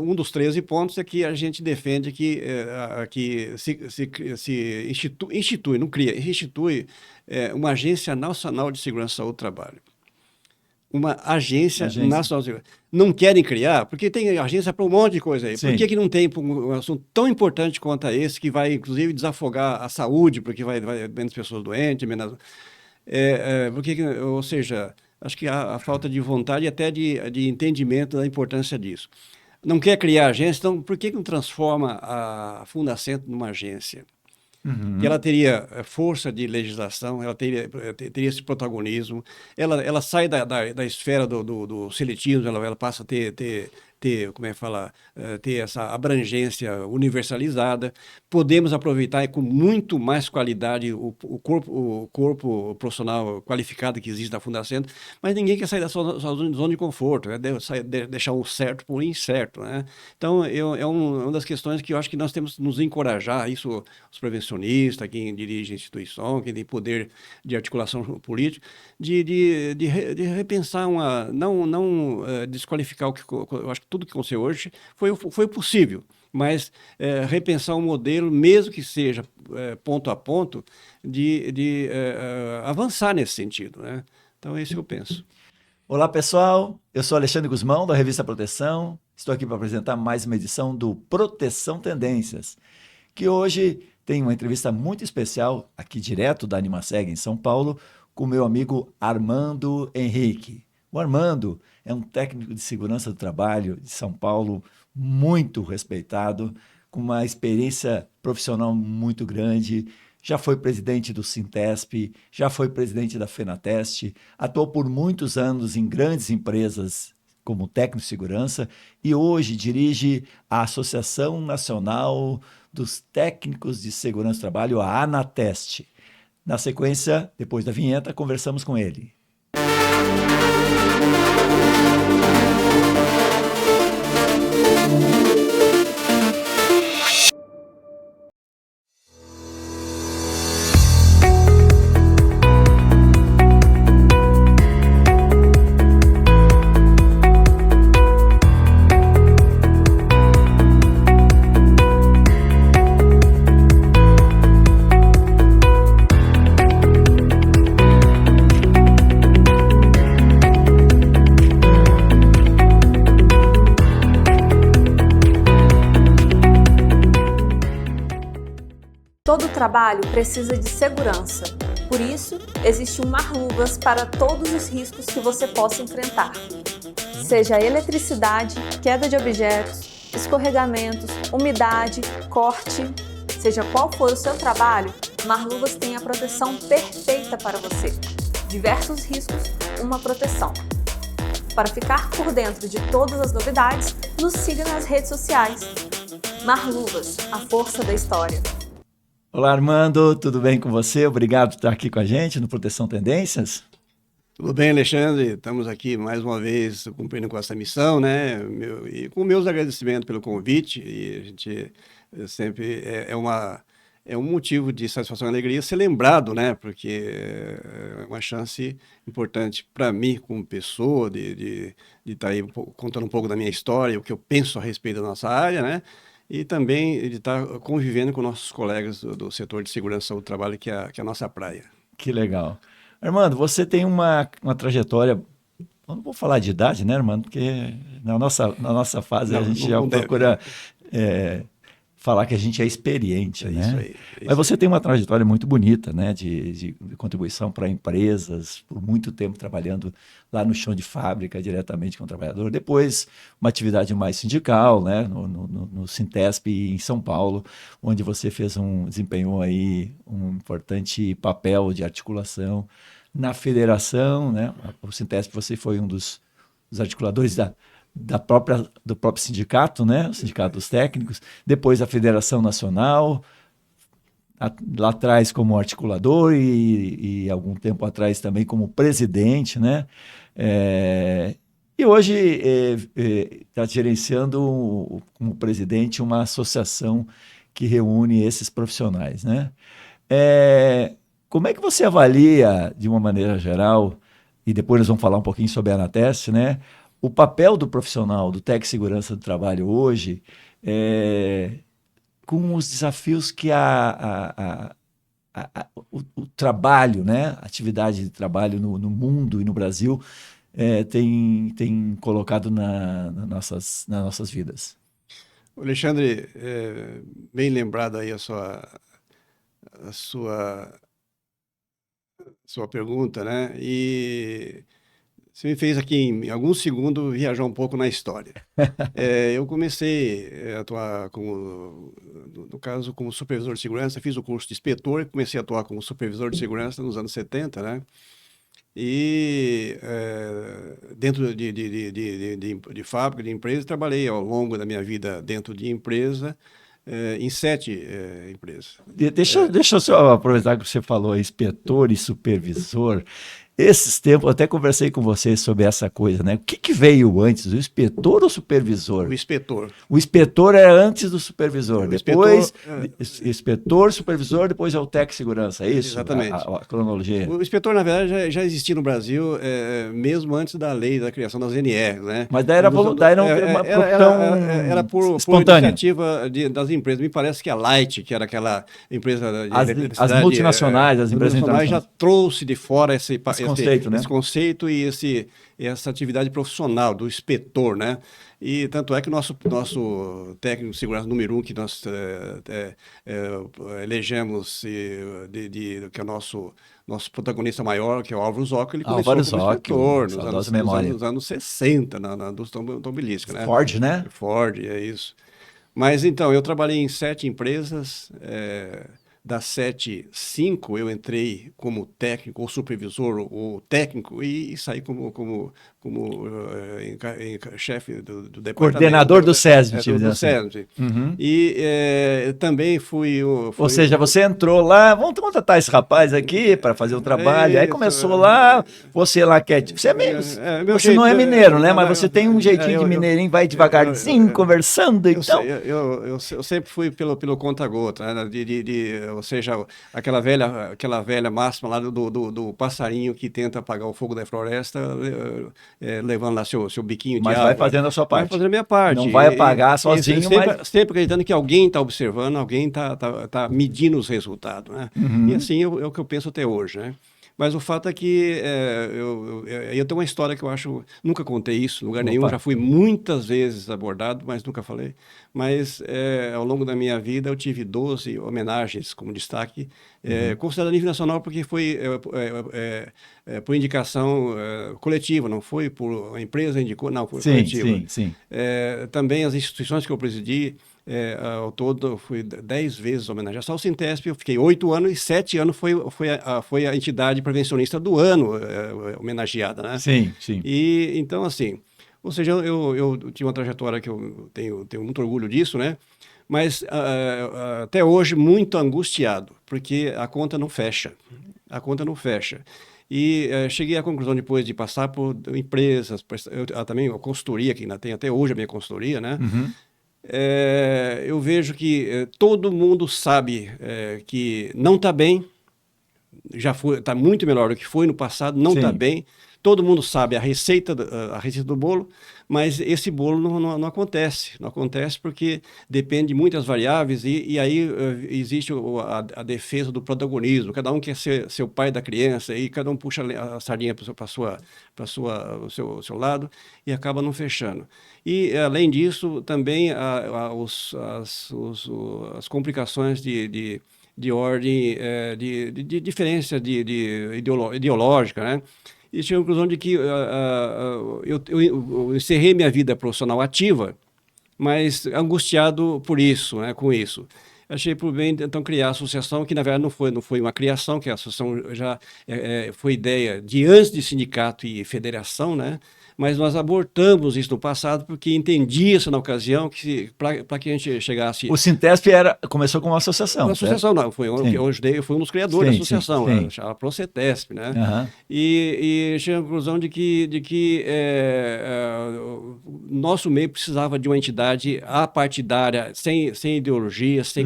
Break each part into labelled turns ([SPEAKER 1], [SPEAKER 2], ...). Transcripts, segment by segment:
[SPEAKER 1] Um dos 13 pontos é que a gente defende que institui, não cria, institui uma Agência Nacional de Segurança e Saúde do Trabalho. Uma Agência
[SPEAKER 2] Agência.
[SPEAKER 1] Nacional de Segurança. Não querem criar, porque tem agência para um monte de coisa aí.
[SPEAKER 2] Sim.
[SPEAKER 1] Por que não tem um assunto tão importante quanto esse, que vai, inclusive, desafogar a saúde, porque vai menos pessoas doentes, menos... ou seja, acho que há a falta de vontade e até de entendimento da importância disso. Não quer criar agência, então por que não transforma a Fundacentro numa agência?
[SPEAKER 2] Uhum.
[SPEAKER 1] Que ela teria força de legislação, ela teria esse protagonismo, ela sai da esfera do seletismo, ela passa a ter como é que fala, ter essa abrangência universalizada. Podemos aproveitar com muito mais qualidade o corpo profissional qualificado que existe da Fundacentro, mas ninguém quer sair da sua zona de conforto, né? Deixar o certo por incerto, né? Então, é uma das questões que eu acho que nós temos que nos encorajar, isso os prevencionistas, quem dirige a instituição, quem tem poder de articulação política, de repensar não desqualificar o que eu acho que tudo que aconteceu hoje foi possível, mas repensar um modelo, mesmo que seja ponto a ponto, de avançar nesse sentido, né? Então, é isso que eu penso.
[SPEAKER 2] Olá, pessoal. Eu sou Alexandre Guzmão, da revista Proteção. Estou aqui para apresentar mais uma edição do Proteção Tendências, que hoje tem uma entrevista muito especial, aqui direto da Animaseg, em São Paulo, com o meu amigo Armando Henrique. O Armando é um técnico de segurança do trabalho de São Paulo, muito respeitado, com uma experiência profissional muito grande. Já foi presidente do Sintesp, já foi presidente da Fenateste, atuou por muitos anos em grandes empresas como técnico de segurança e hoje dirige a Associação Nacional dos Técnicos de Segurança do Trabalho, a Anateste. Na sequência, depois da vinheta, conversamos com ele.
[SPEAKER 3] Todo trabalho precisa de segurança. Por isso, existe um Marluvas para todos os riscos que você possa enfrentar. Seja eletricidade, queda de objetos, escorregamentos, umidade, corte, seja qual for o seu trabalho, Marluvas tem a proteção perfeita para você. Diversos riscos, uma proteção. Para ficar por dentro de todas as novidades, nos siga nas redes sociais. Marluvas, a força da história.
[SPEAKER 2] Olá, Armando, tudo bem com você? Obrigado por estar aqui com a gente no Proteção Tendências.
[SPEAKER 1] Tudo bem, Alexandre? Estamos aqui mais uma vez cumprindo com essa missão, né? E com meus agradecimentos pelo convite. E a gente sempre é um motivo de satisfação e alegria ser lembrado, né? Porque é uma chance importante para mim, como pessoa, de estar aí contando um pouco da minha história, o que eu penso a respeito da nossa área, né? E também de estar convivendo com nossos colegas do setor de segurança e saúde do trabalho, que é a nossa praia.
[SPEAKER 2] Que legal. Armando, você tem uma trajetória, eu não vou falar de idade, né, Armando? Porque na nossa fase a gente já procura falar que a gente é experiente, né?
[SPEAKER 1] Isso aí.
[SPEAKER 2] Mas você tem uma trajetória muito bonita, né, de contribuição para empresas, por muito tempo trabalhando lá no chão de fábrica, diretamente com o trabalhador. Depois, uma atividade mais sindical, né, no Sintesp em São Paulo, onde você desempenhou aí um importante papel de articulação na federação, né? O Sintesp, você foi um dos articuladores do próprio sindicato, né? O Sindicato dos Técnicos, depois a Federação Nacional, lá atrás como articulador e algum tempo atrás também como presidente, né? E hoje está gerenciando como presidente uma associação que reúne esses profissionais, né? Como é que você avalia, de uma maneira geral, e depois nós vamos falar um pouquinho sobre a Anateste, né? o papel do profissional, do técnico de segurança do trabalho hoje, com os desafios que o trabalho, né? A atividade de trabalho no mundo e no Brasil tem colocado nas nossas vidas.
[SPEAKER 1] Alexandre, bem lembrado aí a sua pergunta, né? E você me fez aqui, em alguns segundos, viajar um pouco na história. Eu comecei a atuar, no caso, como supervisor de segurança, fiz o curso de inspetor e comecei a atuar como supervisor de segurança nos anos 70, né? E dentro de fábrica, de empresa, trabalhei ao longo da minha vida dentro de empresa, em 7 empresas.
[SPEAKER 2] Deixa eu só aproveitar que você falou inspetor e supervisor. Esses tempos, eu até conversei com vocês sobre essa coisa, né? O que veio antes, o inspetor ou o supervisor?
[SPEAKER 1] O inspetor.
[SPEAKER 2] O inspetor é antes do supervisor.
[SPEAKER 1] O
[SPEAKER 2] Depois, inspetor, supervisor, depois é o técnico de segurança, é isso?
[SPEAKER 1] Exatamente.
[SPEAKER 2] A cronologia.
[SPEAKER 1] O inspetor, na verdade, já existia no Brasil, mesmo antes da lei da criação das NR, né?
[SPEAKER 2] Mas daí era uma
[SPEAKER 1] era por
[SPEAKER 2] espontânea.
[SPEAKER 1] iniciativa das empresas. Me parece que a Light, que era aquela empresa de
[SPEAKER 2] as multinacionais, as empresas internacionais,
[SPEAKER 1] já trouxe de fora esse
[SPEAKER 2] conceito, né?
[SPEAKER 1] Esse conceito e essa atividade profissional do inspetor, né? E tanto é que nosso técnico de segurança número 1, que nós elegemos, que é o nosso protagonista maior, que é o Álvaro Zocco, ele começou como inspetor nos anos 60, na indústria automobilística, né?
[SPEAKER 2] Ford, né?
[SPEAKER 1] Ford, é isso. Mas então, eu trabalhei em 7 empresas, das 7, 5 eu entrei como técnico ou supervisor ou técnico e saí como chefe do departamento.
[SPEAKER 2] Coordenador do SESB.
[SPEAKER 1] Do SESB.
[SPEAKER 2] Uhum.
[SPEAKER 1] E também fui...
[SPEAKER 2] Ou seja, você entrou lá, vamos contratar esse rapaz aqui para fazer o trabalho, aí começou lá, você lá quietinho. Você você não é mineiro, né? Mas você tem um jeitinho de mineirinho, vai devagarzinho, conversando, então...
[SPEAKER 1] Eu sempre fui pelo conta-gota, né? Ou seja, aquela velha máxima lá do passarinho que tenta apagar o fogo da floresta, levando lá seu biquinho de água.
[SPEAKER 2] Mas vai fazendo a sua parte.
[SPEAKER 1] Vai fazendo a minha parte.
[SPEAKER 2] Não vai apagar sozinho,
[SPEAKER 1] sempre acreditando que alguém está observando, alguém está medindo os resultados, né?
[SPEAKER 2] Uhum.
[SPEAKER 1] E assim é o que eu penso até hoje, né? Mas o fato é que eu tenho uma história que eu acho... Nunca contei isso em lugar nenhum, já fui muitas vezes abordado, mas nunca falei. Mas ao longo da minha vida eu tive 12 homenagens como destaque, considerado a nível nacional porque foi por indicação coletiva, não foi por a empresa indicou, não, foi coletiva. Sim. Também as instituições que eu presidi, ao todo, fui 10 vezes homenageado. Só o Sintesp, eu fiquei 8 anos e 7 anos foi a entidade prevencionista do ano homenageada, né?
[SPEAKER 2] Sim.
[SPEAKER 1] E, então, assim, ou seja, eu tinha uma trajetória que eu tenho muito orgulho disso, né? Mas, até hoje, muito angustiado, porque a conta não fecha. E cheguei à conclusão, depois de passar por empresas, também a consultoria, que ainda tem até hoje a minha consultoria, né?
[SPEAKER 2] Uhum.
[SPEAKER 1] Eu vejo que todo mundo sabe que não está bem, está muito melhor do que foi no passado, não está bem. Todo mundo sabe a receita do bolo, mas esse bolo não acontece. Não acontece porque depende de muitas variáveis e aí existe a defesa do protagonismo. Cada um quer ser o pai da criança e cada um puxa a sardinha para o seu lado e acaba não fechando. E, além disso, também as complicações de ordem, de diferença ideológica, né? E cheguei à conclusão de que eu encerrei minha vida profissional ativa, mas angustiado por isso, né, com isso. Achei por bem, então, criar a associação, que na verdade não foi uma criação, que a associação já foi ideia de antes de sindicato e federação, né? Mas nós abortamos isso no passado porque entendia-se na ocasião que para que a gente chegasse...
[SPEAKER 2] O Sintesp começou como uma associação.
[SPEAKER 1] Uma associação, não. Foi um dos criadores da associação, a Procetesp, né?
[SPEAKER 2] Uhum.
[SPEAKER 1] E cheguei à conclusão de que nosso meio precisava de uma entidade apartidária, sem ideologia, sem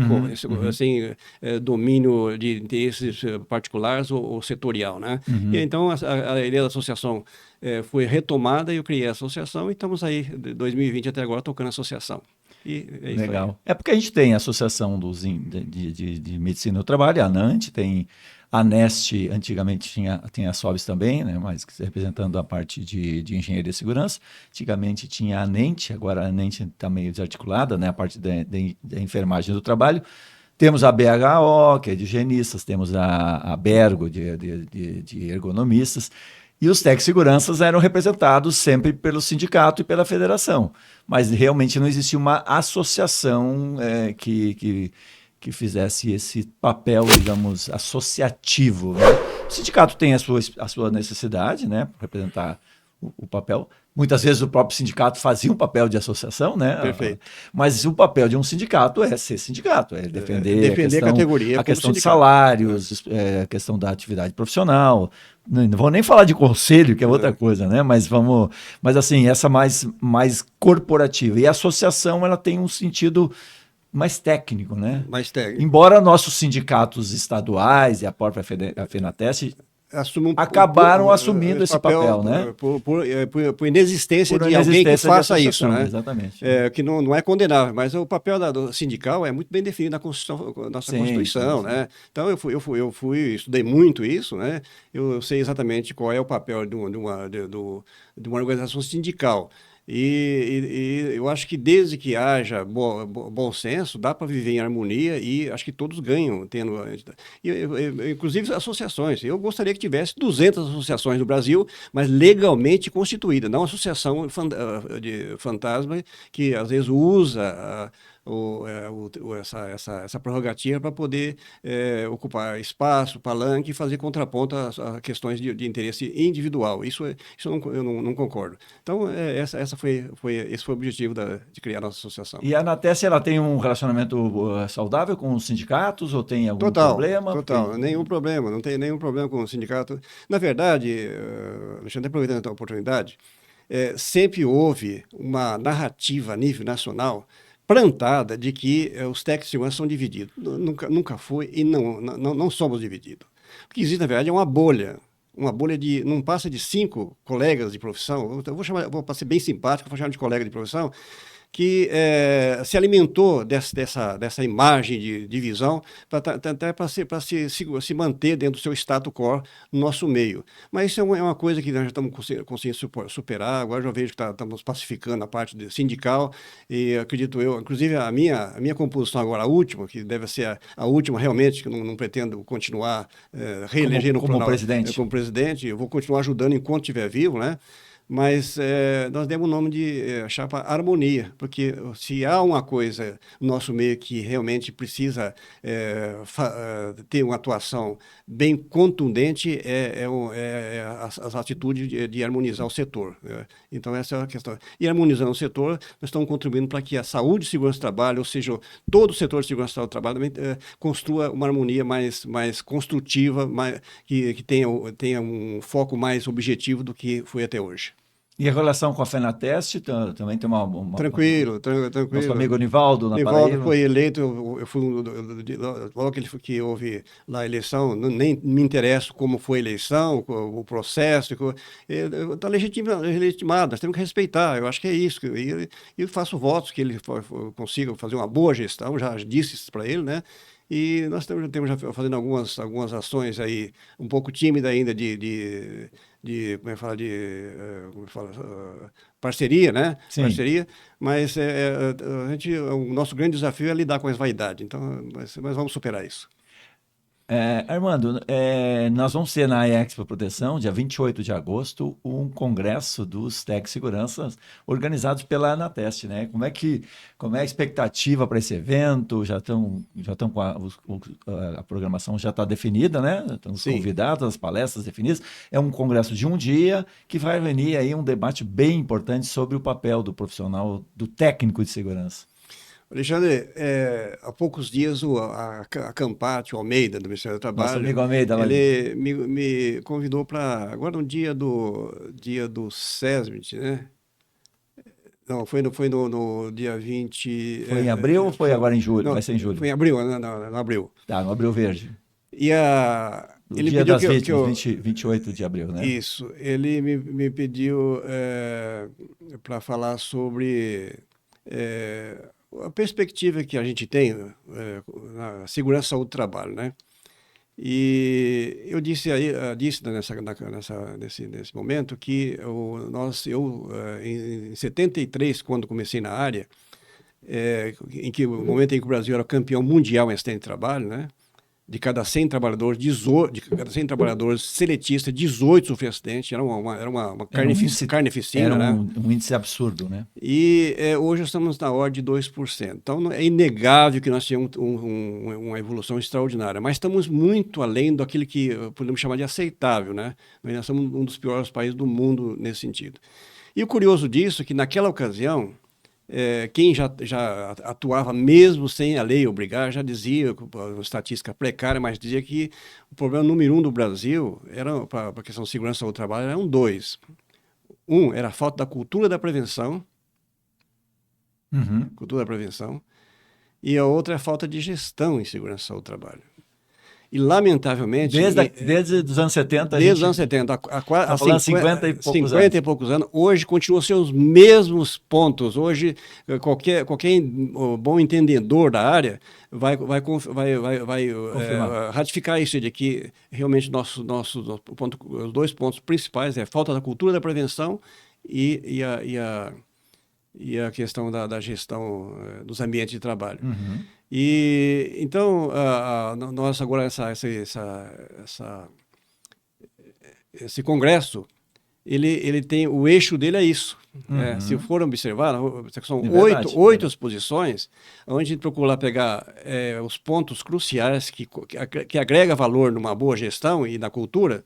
[SPEAKER 1] domínio de interesses particulares ou setorial, né? E então a ideia da associação foi retomada e eu criei a associação e estamos aí, de 2020 até agora, tocando a associação. E é isso.
[SPEAKER 2] Legal.
[SPEAKER 1] Aí.
[SPEAKER 2] É porque a gente tem a Associação de Medicina do Trabalho, a ANANT, tem a ANEST, antigamente tinha a SOBS também, né, mas representando a parte de engenharia e segurança. Antigamente tinha a ANENT, agora a ANENT está meio desarticulada, né, a parte da enfermagem do trabalho. Temos a BHO, que é de higienistas, temos a Bergo, de ergonomistas. E os tec-seguranças eram representados sempre pelo sindicato e pela federação, mas realmente não existia uma associação que fizesse esse papel, digamos, associativo, né? O sindicato tem a sua necessidade, né, para representar o papel. Muitas vezes o próprio sindicato fazia um papel de associação, né?
[SPEAKER 1] Perfeito.
[SPEAKER 2] Mas o papel de um sindicato é ser sindicato, é defender
[SPEAKER 1] a categoria,
[SPEAKER 2] a questão de
[SPEAKER 1] sindicato.
[SPEAKER 2] Salários, a questão da atividade profissional. Não vou nem falar de conselho, que é outra coisa, né? Mas assim, essa mais corporativa. E a associação, ela tem um sentido mais técnico, né?
[SPEAKER 1] Mais técnico.
[SPEAKER 2] Embora nossos sindicatos estaduais e a própria FENATEST acabaram assumindo esse papel, né?
[SPEAKER 1] Por inexistência de alguém que faça isso, né?
[SPEAKER 2] Exatamente.
[SPEAKER 1] Que não é condenável, mas o papel do sindical é muito bem definido na nossa Constituição, sim. Né? Então eu estudei muito isso, né? Eu sei exatamente qual é o papel de uma organização sindical. E eu acho que desde que haja bom senso, dá para viver em harmonia e acho que todos ganham tendo... inclusive associações. Eu gostaria que tivesse 200 associações no Brasil, mas legalmente constituídas, não associação de fantasma que às vezes usa essa prerrogativa para poder ocupar espaço, palanque e fazer contraponto a questões de interesse individual. Isso eu não concordo. Então, esse foi o objetivo de criar a nossa associação.
[SPEAKER 2] E a ANATEST, ela tem um relacionamento saudável com os sindicatos ou tem algum problema?
[SPEAKER 1] Total, nenhum problema, não tem nenhum problema com o sindicato. Na verdade, Alexandre, aproveitando a oportunidade, sempre houve uma narrativa a nível nacional plantada de que os técnicos de segurança são divididos. Nunca foi e não somos divididos. O que existe, na verdade, é uma bolha de não passa de 5 colegas de profissão, vou ser bem simpático, vou chamar de colega de profissão, que se alimentou dessa imagem de divisão para se manter dentro do seu status quo no nosso meio. Mas isso é uma coisa que nós já estamos conseguindo superar. Agora já vejo que estamos pacificando a parte sindical e acredito eu, inclusive a minha composição agora, a última, que deve ser a última realmente, que eu não pretendo continuar reelegendo
[SPEAKER 2] como presidente.
[SPEAKER 1] Como presidente, eu vou continuar ajudando enquanto estiver vivo, né? Mas nós demos o nome de chapa Harmonia, porque se há uma coisa no nosso meio que realmente precisa ter uma atuação bem contundente, as atitudes de harmonizar o setor. Então, essa é a questão. E harmonizando o setor, nós estamos contribuindo para que a saúde e segurança do trabalho, ou seja, todo o setor de segurança do trabalho, construa uma harmonia mais construtiva, que tenha um foco mais objetivo do que foi até hoje.
[SPEAKER 2] E a relação com a FENATEST também tem uma...
[SPEAKER 1] Tranquilo.
[SPEAKER 2] Nosso amigo Nivaldo, na Paraíba.
[SPEAKER 1] Nivaldo foi eleito, eu fui logo que houve lá a eleição, nem me interesso como foi a eleição, o processo, está legitimado, nós temos que respeitar, eu acho que é isso. E eu faço votos que ele consiga fazer uma boa gestão, já disse isso para ele, né? E nós temos já fazendo algumas ações aí, um pouco tímida ainda parceria, né?
[SPEAKER 2] Sim.
[SPEAKER 1] Parceria, mas o nosso grande desafio é lidar com as vaidades, então, mas vamos superar isso.
[SPEAKER 2] Armando, nós vamos ter na Expo Proteção, dia 28 de agosto, um congresso dos tec-seguranças organizados pela ANATEST, né? Como é a expectativa para esse evento? Já estão com a programação já está definida, né? Estão convidados, as palestras definidas. É um congresso de um dia que vai venir aí um debate bem importante sobre o papel do profissional, do técnico de segurança.
[SPEAKER 1] Alexandre, há poucos dias a Campati, o Almeida, do Ministério do Trabalho,
[SPEAKER 2] nosso amigo Almeida,
[SPEAKER 1] ele me convidou para, agora no dia do SESMIT, né? Não, foi no dia 20...
[SPEAKER 2] Foi em abril ou foi agora em julho?
[SPEAKER 1] Não,
[SPEAKER 2] vai ser em julho?
[SPEAKER 1] Foi em abril, no abril.
[SPEAKER 2] Tá, no abril verde.
[SPEAKER 1] E Ele
[SPEAKER 2] Dia
[SPEAKER 1] pediu
[SPEAKER 2] das
[SPEAKER 1] que
[SPEAKER 2] Vítimas, 28 de abril, né?
[SPEAKER 1] Isso, ele me pediu para falar sobre a perspectiva que a gente tem na segurança do trabalho, né? E eu disse nesse momento que em 73, quando comecei na área, o momento em que o Brasil era campeão mundial em acidente de trabalho, né? De cada 100 trabalhadores, 18, de cada 100 trabalhadores seletistas, 18 sofriam acidente, era uma carnificina,
[SPEAKER 2] era
[SPEAKER 1] né?
[SPEAKER 2] um índice absurdo, né?
[SPEAKER 1] E hoje estamos na ordem de 2%. Então, é inegável que nós tínhamos uma evolução extraordinária, mas estamos muito além daquilo que podemos chamar de aceitável, né? Nós somos um dos piores países do mundo nesse sentido. E o curioso disso é que, naquela ocasião, quem já atuava mesmo sem a lei obrigar, já dizia, uma estatística precária, mas dizia que o problema número 1 do Brasil, para a questão de segurança do trabalho, eram dois. Um era a falta da cultura da prevenção, e a outra é a falta de gestão em segurança do trabalho. E, lamentavelmente...
[SPEAKER 2] Desde os anos 70...
[SPEAKER 1] Desde os anos 70, há
[SPEAKER 2] 50 e poucos
[SPEAKER 1] 50
[SPEAKER 2] anos.
[SPEAKER 1] e poucos anos, hoje continuam a ser os mesmos pontos. Hoje, qualquer bom entendedor da área vai ratificar isso, de que realmente os 2 pontos principais é a falta da cultura da prevenção e a questão da gestão dos ambientes de trabalho.
[SPEAKER 2] Uhum.
[SPEAKER 1] E então nós agora esse congresso ele tem o eixo dele é isso.
[SPEAKER 2] Uhum.
[SPEAKER 1] Se for observar, são
[SPEAKER 2] verdade,
[SPEAKER 1] oito exposições, onde a gente procura pegar os pontos cruciais que agrega valor numa boa gestão e na cultura,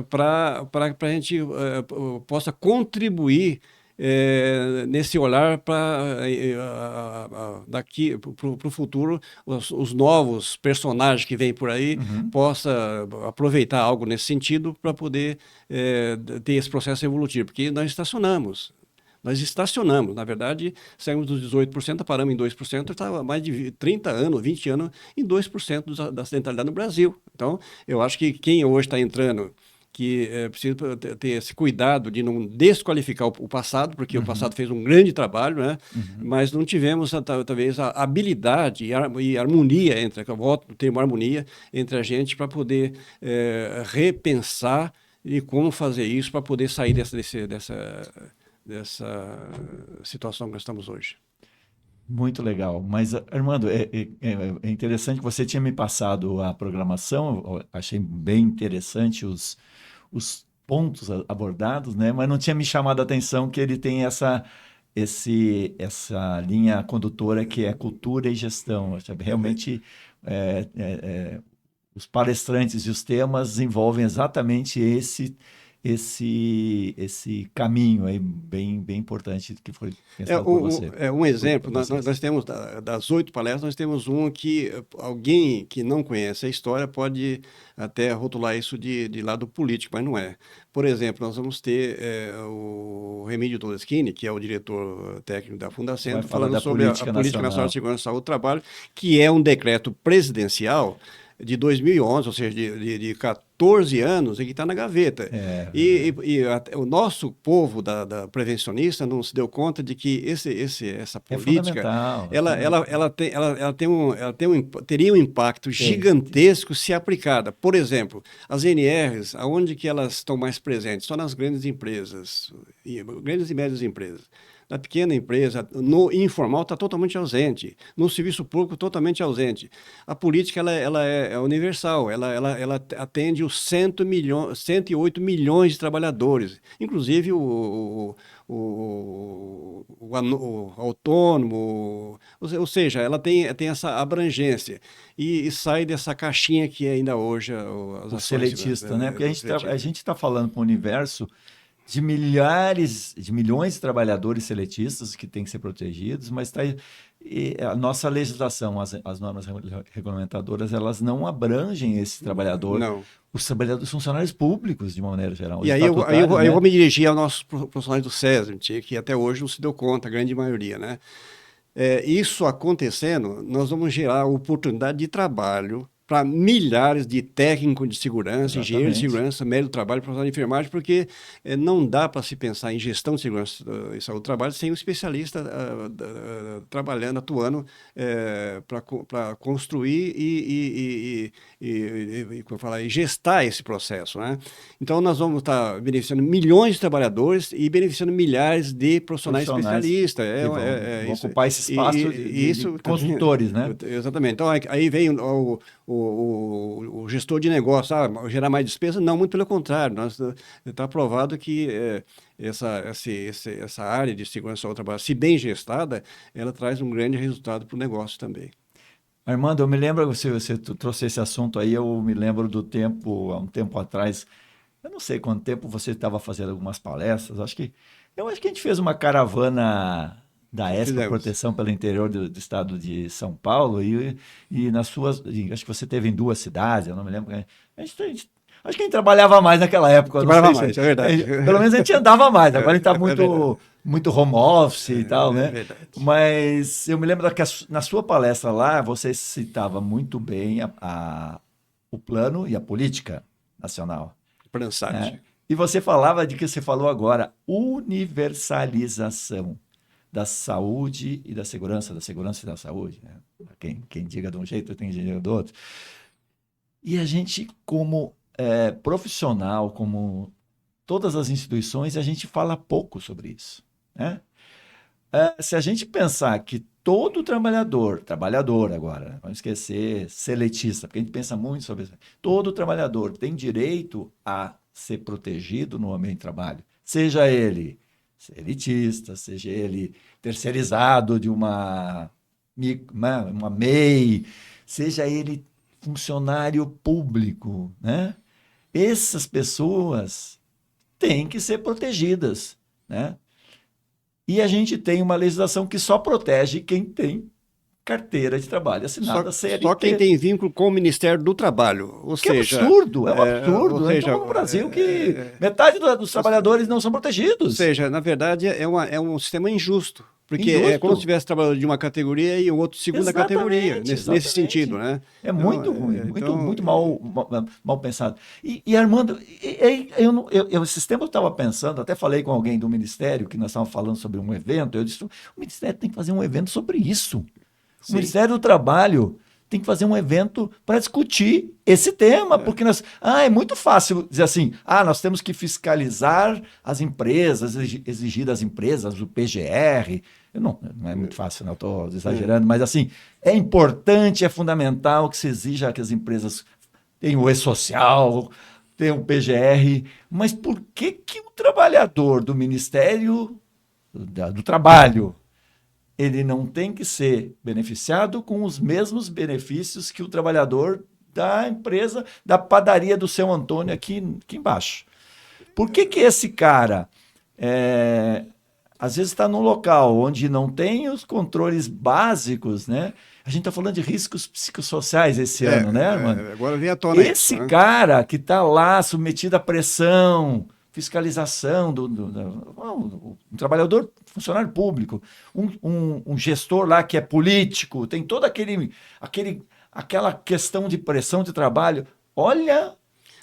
[SPEAKER 1] para a gente possa contribuir nesse olhar para daqui para o futuro, os novos personagens que vêm por aí possa aproveitar algo nesse sentido para poder ter esse processo evolutivo, porque nós estacionamos, na verdade, saímos dos 18%, paramos em 2%, estava mais de 30 anos, 20 anos em 2% da acidentalidade no Brasil. Então, eu acho que quem hoje está entrando, que precisa ter esse cuidado de não desqualificar o passado, porque o passado fez um grande trabalho, né? Mas não tivemos, talvez, a habilidade e harmonia, eu volto no termo harmonia, entre a gente para poder repensar e como fazer isso para poder sair dessa situação que nós estamos hoje.
[SPEAKER 2] Muito legal. Mas, Armando, é interessante que você tinha me passado a programação, eu achei bem interessante os pontos abordados, né? Mas não tinha me chamado a atenção que ele tem essa linha condutora que é cultura e gestão. Realmente, os palestrantes e os temas envolvem exatamente esse caminho aí bem importante que foi pensado por você.
[SPEAKER 1] Um exemplo, nós temos, das 8 palestras, nós temos um que alguém que não conhece a história pode até rotular isso de lado político, mas não é. Por exemplo, nós vamos ter o Remídio Todeschini, que é o diretor técnico da Fundacentro, falando sobre a Política Nacional de Segurança e Saúde do Trabalho, que é um decreto presidencial de 2011, ou seja, de 14 anos, e que está na gaveta. O nosso povo da prevencionista não se deu conta de que essa política teria um impacto gigantesco se aplicada. Por exemplo, as NRs, aonde que elas estão mais presentes? Só nas grandes empresas, grandes e médias empresas. Na pequena empresa, no informal, está totalmente ausente. No serviço público, totalmente ausente. A política ela é universal, ela atende os 108 milhões de trabalhadores, inclusive o autônomo, ou seja, ela tem essa abrangência e sai dessa caixinha que ainda hoje
[SPEAKER 2] o seletista, né? Porque a gente está falando para o universo de milhões de trabalhadores seletistas que têm que ser protegidos, mas a nossa legislação, as normas regulamentadoras, elas não abrangem esse trabalhador,
[SPEAKER 1] não.
[SPEAKER 2] Os trabalhadores funcionários públicos, de uma maneira geral.
[SPEAKER 1] E aí eu vou me dirigir aos nossos profissionais do SESMIT, que até hoje não se deu conta, a grande maioria, né? Isso acontecendo, nós vamos gerar oportunidade de trabalho para milhares de técnicos de segurança, engenheiros de
[SPEAKER 2] Exatamente.
[SPEAKER 1] segurança, médico do trabalho, profissional de enfermagem, porque não dá para se pensar em gestão de segurança e saúde do trabalho sem um especialista trabalhando, atuando para construir como eu falar, e gestar esse processo, né? Então, nós vamos estar beneficiando milhões de trabalhadores e beneficiando milhares de profissionais especialistas.
[SPEAKER 2] Que vão ocupar esse espaço de consultores, né?
[SPEAKER 1] Exatamente. Então, aí vem o gestor de negócio, gerar mais despesa? Não, muito pelo contrário. Está provado que essa área de segurança ao trabalho, se bem gestada, ela traz um grande resultado para o negócio também.
[SPEAKER 2] Armando, eu me lembro, você trouxe esse assunto aí, eu me lembro do tempo, há um tempo atrás, eu não sei quanto tempo você estava fazendo algumas palestras, eu acho que a gente fez uma caravana da ESPA Proteção pelo interior do estado de São Paulo e nas suas, acho que você teve em 2 cidades, eu não me lembro. Acho que a gente trabalhava mais naquela época.
[SPEAKER 1] Trabalhava mais, é verdade.
[SPEAKER 2] Pelo menos a gente andava mais, agora a gente está muito home office e tal, né?
[SPEAKER 1] Verdade.
[SPEAKER 2] Mas eu me lembro que na sua palestra lá, você citava muito bem o plano e a política nacional.
[SPEAKER 1] Plansat.
[SPEAKER 2] Né? E você falava de que você falou agora, universalização da saúde e da segurança e da saúde. Né? Quem diga de um jeito, tem que dizer do outro. E a gente, como profissional, como todas as instituições, a gente fala pouco sobre isso. Né? Se a gente pensar que todo trabalhador agora, vamos esquecer seletista, porque a gente pensa muito sobre isso, todo trabalhador tem direito a ser protegido no ambiente de trabalho, seja ele elitista, seja ele terceirizado de uma MEI, seja ele funcionário público, né? Essas pessoas têm que ser protegidas, né? E a gente tem uma legislação que só protege quem tem carteira de trabalho assinada CLT.
[SPEAKER 1] Só quem tem vínculo com o Ministério do Trabalho. Ou seja,
[SPEAKER 2] é um absurdo.
[SPEAKER 1] Ou seja,
[SPEAKER 2] então, no Brasil, que metade dos trabalhadores não são protegidos.
[SPEAKER 1] Ou seja, na verdade, é um sistema injusto. Porque é como se tivesse trabalhador de uma categoria e o outro de segunda categoria, nesse sentido, né?
[SPEAKER 2] É muito ruim, muito mal pensado. E Armando, esses tempos eu estava pensando, até falei com alguém do Ministério, que nós estávamos falando sobre um evento, eu disse, o Ministério tem que fazer um evento sobre isso. Sim. O Ministério do Trabalho tem que fazer um evento para discutir esse tema, porque é muito fácil dizer assim, nós temos que fiscalizar as empresas, exigir das empresas o PGR. Não é muito fácil, não estou exagerando, mas assim, é importante, é fundamental que se exija que as empresas tenham o E-Social, tenham o PGR, mas por que o trabalhador do Ministério do Trabalho ele não tem que ser beneficiado com os mesmos benefícios que o trabalhador da empresa, da padaria do seu Antônio aqui embaixo? Por que esse cara, às vezes está num local onde não tem os controles básicos, né? A gente está falando de riscos psicossociais esse ano, né, Armando?
[SPEAKER 1] Agora vem à tona
[SPEAKER 2] esse isso, né? Cara que está lá submetido à pressão, fiscalização um trabalhador, funcionário público, um gestor lá que é político, tem toda aquela questão de pressão de trabalho. Olha,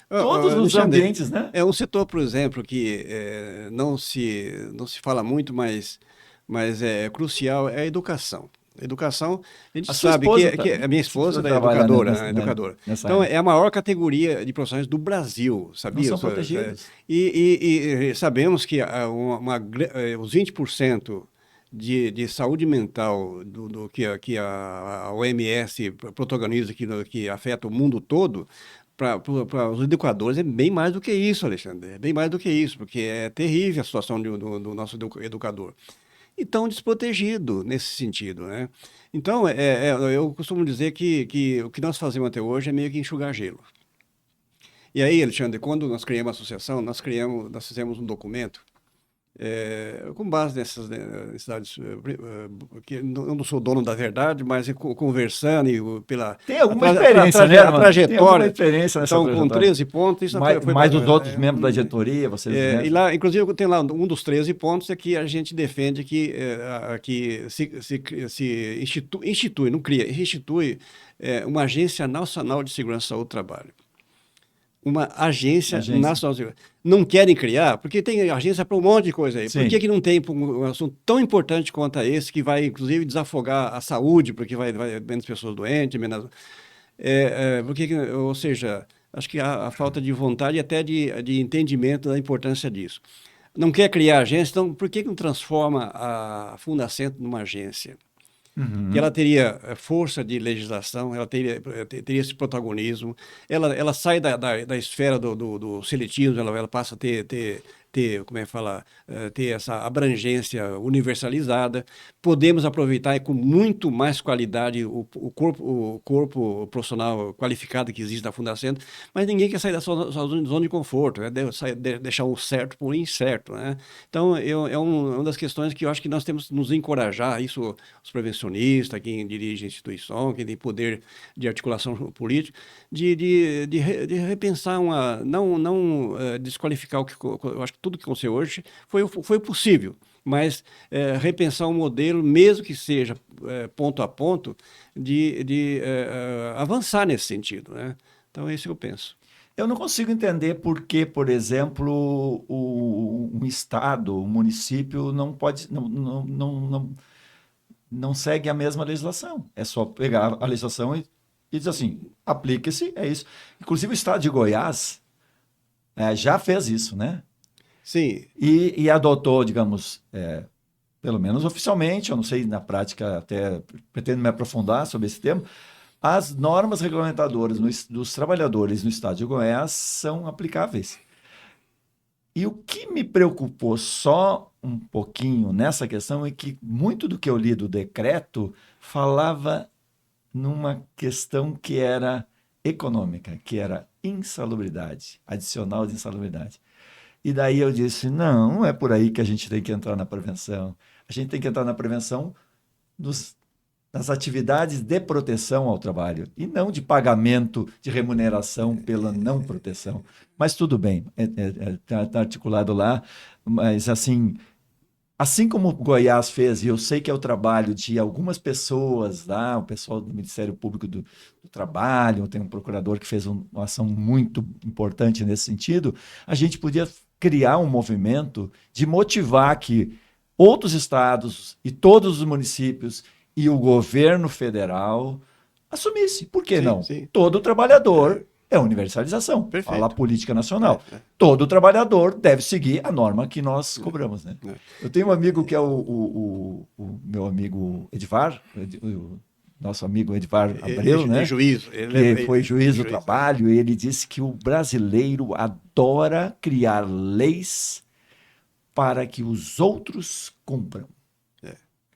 [SPEAKER 2] todos os ambientes, né?
[SPEAKER 1] É um setor, por exemplo, que não se fala muito, mas é crucial, é a educação. Educação, a gente sabe que a minha esposa é educadora. Então, é a maior categoria de profissionais do Brasil, sabia?
[SPEAKER 2] Não são protegidos.
[SPEAKER 1] E sabemos que os 20% de saúde mental do que a OMS protagoniza, que afeta o mundo todo, para os educadores é bem mais do que isso, Alexandre. É bem mais do que isso, porque é terrível a situação do nosso educador. E tão desprotegido nesse sentido, né? Então, eu costumo dizer que o que nós fazemos até hoje é meio que enxugar gelo. E aí, Alexandre, quando nós criamos a associação, nós fizemos um documento Com base nessas necessidades, que eu não sou dono da verdade, mas conversando e pela
[SPEAKER 2] Tem alguma experiência, né,
[SPEAKER 1] a trajetória.
[SPEAKER 2] Tem alguma experiência nessa
[SPEAKER 1] Então,
[SPEAKER 2] trajetória.
[SPEAKER 1] com 13 pontos, isso
[SPEAKER 2] mais os outros membros da diretoria, vocês
[SPEAKER 1] e lá, inclusive, tem lá um dos 13 pontos é que a gente defende que se institui, não cria, institui uma Agência Nacional de Segurança e Saúde do Trabalho. Uma agência nacional de segurança. Não querem criar, porque tem agência para um monte de coisa aí. Sim. Por que não tem um assunto tão importante quanto esse, que vai, inclusive, desafogar a saúde, porque vai menos pessoas doentes, menos... ou seja, acho que a falta de vontade e até de entendimento da importância disso. Não quer criar agência, então por que não transforma a Fundacentro numa agência? Uhum. Que ela teria força de legislação, ela teria esse protagonismo, ela sai da esfera do seletismo, ela passa a ter como é que fala, ter essa abrangência universalizada. Podemos aproveitar com muito mais qualidade o corpo profissional qualificado que existe na Fundacentro, mas ninguém quer sair da sua zona de conforto, deixar o certo por incerto, né? Então, é uma das questões que eu acho que nós temos que nos encorajar, isso os prevencionistas, quem dirige a instituição, quem tem poder de articulação política, de repensar não desqualificar o que eu acho que tudo que aconteceu hoje foi possível, mas repensar um modelo, mesmo que seja ponto a ponto, de avançar nesse sentido, né? Então, é isso que eu penso.
[SPEAKER 2] Eu não consigo entender por que, por exemplo, um estado, um município não segue a mesma legislação. É só pegar a legislação e dizer assim, aplique-se, é isso. Inclusive o estado de Goiás já fez isso, né?
[SPEAKER 1] Sim.
[SPEAKER 2] E adotou, digamos, pelo menos oficialmente, eu não sei na prática, até pretendo me aprofundar sobre esse tema, as normas regulamentadoras dos trabalhadores no estado de Goiás são aplicáveis. E o que me preocupou só um pouquinho nessa questão é que muito do que eu li do decreto falava numa questão que era econômica, que era insalubridade, adicional de insalubridade. E daí eu disse, não é por aí que a gente tem que entrar na prevenção. A gente tem que entrar na prevenção nas atividades de proteção ao trabalho e não de pagamento, de remuneração pela não proteção. Mas tudo bem, está articulado lá, mas assim como Goiás fez, e eu sei que é o trabalho de algumas pessoas lá, o pessoal do Ministério Público do Trabalho, tem um procurador que fez uma ação muito importante nesse sentido, a gente podia criar um movimento de motivar que outros estados e todos os municípios e o governo federal assumisse. Por que não? Sim. Todo trabalhador é universalização. Perfeito. Fala a política nacional. Todo trabalhador deve seguir a norma que nós cobramos, né? Eu tenho um amigo que é o meu amigo Edvar, nosso amigo Edvar Abreu, né? Que foi juiz do trabalho, e ele disse que o brasileiro adora criar leis para que os outros cumpram.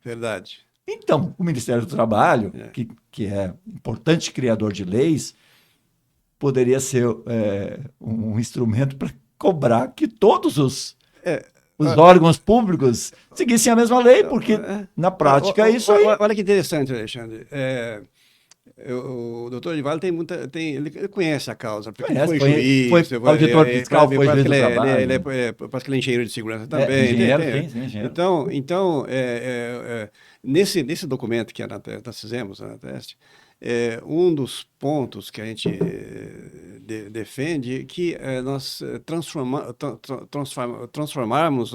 [SPEAKER 1] Verdade.
[SPEAKER 2] Então, o Ministério do Trabalho, que é importante criador de leis, poderia ser um instrumento para cobrar que todos os órgãos públicos seguissem a mesma lei, porque na prática é isso aí.
[SPEAKER 1] Olha que interessante, Alexandre. O doutor Edivaldo ele conhece a causa, porque foi juiz,
[SPEAKER 2] foi auditor fiscal, foi juiz do trabalho.
[SPEAKER 1] Parece que ele é engenheiro de segurança também.
[SPEAKER 2] Engenheiro.
[SPEAKER 1] Então nesse documento que nós fizemos na Teste, um dos pontos que a gente defende é que nós transformarmos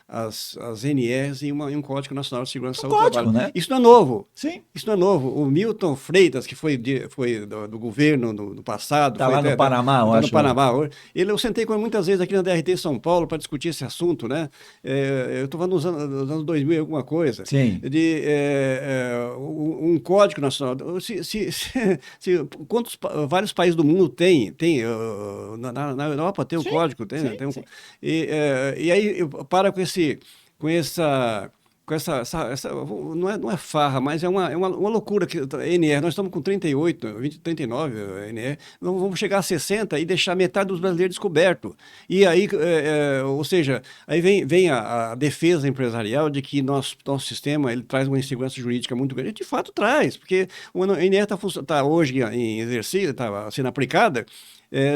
[SPEAKER 1] as NRs em um Código Nacional de Segurança e Saúde do Trabalho. Né? Isso não é novo.
[SPEAKER 2] Sim.
[SPEAKER 1] Isso não é novo. O Milton Freitas, que foi do governo no passado...
[SPEAKER 2] Está lá no Panamá, eu acho.
[SPEAKER 1] No Panamá. Eu sentei com ele muitas vezes aqui na DRT São Paulo para discutir esse assunto, né? Eu estou falando nos anos 2000 alguma coisa.
[SPEAKER 2] Sim.
[SPEAKER 1] De um Código Nacional. Vários países do mundo tem na Europa tem um código, tem um, e aí para com essa não é farra, mas é uma loucura que a NR, nós estamos com 38, 39 NR, vamos chegar a 60 e deixar metade dos brasileiros descoberto. E aí, ou seja, aí vem a defesa empresarial de que nosso sistema ele traz uma insegurança jurídica muito grande. De fato traz, porque a NR está hoje em exercício, está sendo aplicada.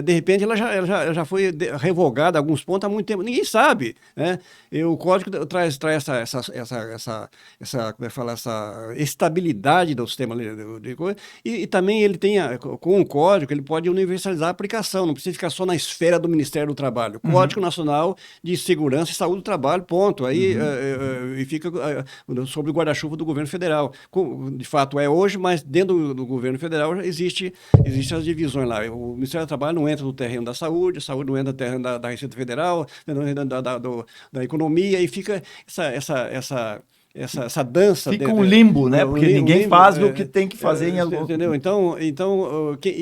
[SPEAKER 1] De repente ela já foi revogada a alguns pontos há muito tempo, ninguém sabe, né? E o código traz como é que fala, essa estabilidade do sistema de coisa, e também ele tem, com o código, ele pode universalizar a aplicação, não precisa ficar só na esfera do Ministério do Trabalho. Código Nacional de Segurança e Saúde do Trabalho, ponto. Aí e fica sob o guarda-chuva do governo federal. De fato é hoje, mas dentro do governo federal existem as divisões lá. O Ministério do Trabalho não entra no terreno da saúde, a saúde não entra no terreno da Receita Federal, não entra da economia, e fica essa dança.
[SPEAKER 2] Fica um limbo, né? Porque ninguém faz o que tem que fazer em algum...
[SPEAKER 1] Entendeu? Então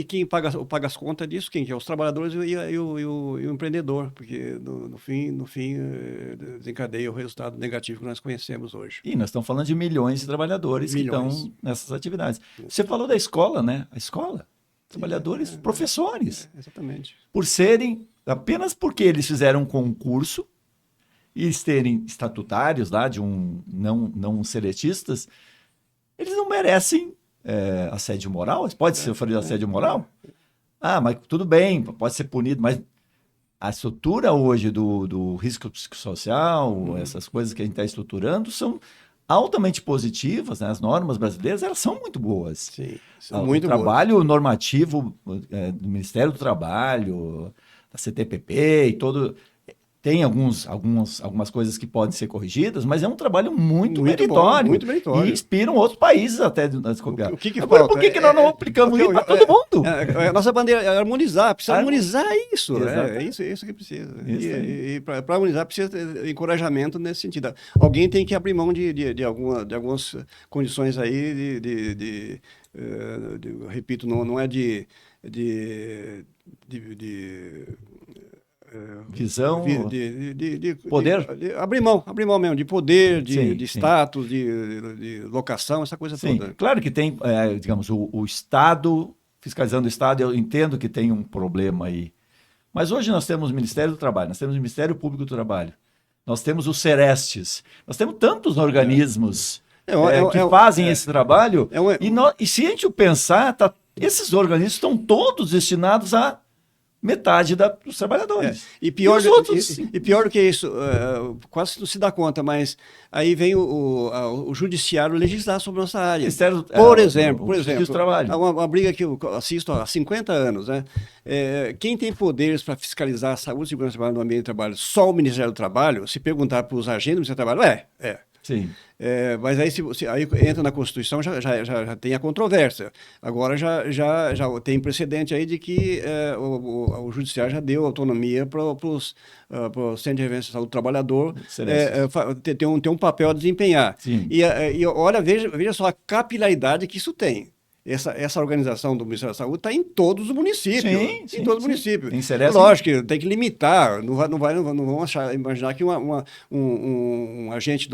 [SPEAKER 1] quem paga as contas disso, quem? Que é os trabalhadores e o empreendedor, porque no fim desencadeia o resultado negativo que nós conhecemos hoje.
[SPEAKER 2] E nós estamos falando de milhões de trabalhadores que estão nessas atividades. Você falou da escola, né? A escola. Trabalhadores, professores.
[SPEAKER 1] Exatamente.
[SPEAKER 2] Apenas porque eles fizeram um concurso e serem estatutários lá, de não seletistas, eles não merecem assédio moral? Pode ser sofrido assédio moral? Mas tudo bem, pode ser punido, mas a estrutura hoje do risco psicossocial, essas coisas que a gente está estruturando, são altamente positivas, né? As normas brasileiras, elas são muito boas.
[SPEAKER 1] Sim, são muito boas.
[SPEAKER 2] O trabalho normativo do Ministério do Trabalho, da CTPP e todo... Tem algumas coisas que podem ser corrigidas, mas é um trabalho muito meritório.
[SPEAKER 1] Bom, muito meritório.
[SPEAKER 2] E inspiram outros países até.
[SPEAKER 1] O que
[SPEAKER 2] Agora,
[SPEAKER 1] falta?
[SPEAKER 2] Por que nós não aplicamos isso para todo mundo?
[SPEAKER 1] A nossa bandeira é harmonizar, precisa harmonizar isso. É isso que precisa. E para harmonizar precisa ter encorajamento nesse sentido. Alguém tem que abrir mão de algumas condições aí repito, não é de
[SPEAKER 2] visão,
[SPEAKER 1] de
[SPEAKER 2] poder,
[SPEAKER 1] abrir mão mesmo de poder, de status, de locação, essa coisa toda.
[SPEAKER 2] Claro que tem, digamos, o Estado fiscalizando o Estado. Eu entendo que tem um problema aí, mas hoje nós temos o Ministério do Trabalho, nós temos o Ministério Público do Trabalho, nós temos os Serestes, nós temos tantos organismos que fazem esse trabalho, e se a gente pensar, esses organismos estão todos destinados a metade dos trabalhadores.
[SPEAKER 1] E pior do que isso, quase não se dá conta, mas aí vem o judiciário legislar sobre a nossa área. Por exemplo, uma briga que eu assisto há 50 anos, né? Quem tem poderes para fiscalizar a saúde e segurança do trabalho no ambiente de trabalho? Só o Ministério do Trabalho? Se perguntar para os agentes do Ministério do Trabalho,
[SPEAKER 2] Sim.
[SPEAKER 1] Mas aí, aí entra na Constituição, já tem a controvérsia. Agora já tem precedente aí de que o Judiciário já deu autonomia para o Centro de Referência de Saúde do Trabalhador ter um papel a desempenhar.
[SPEAKER 2] Sim.
[SPEAKER 1] E olha, veja só a capilaridade que isso tem. Essa organização do Ministério da Saúde está em todos os municípios. Em todos os municípios. Lógico que tem que limitar. Não vamos imaginar que um agente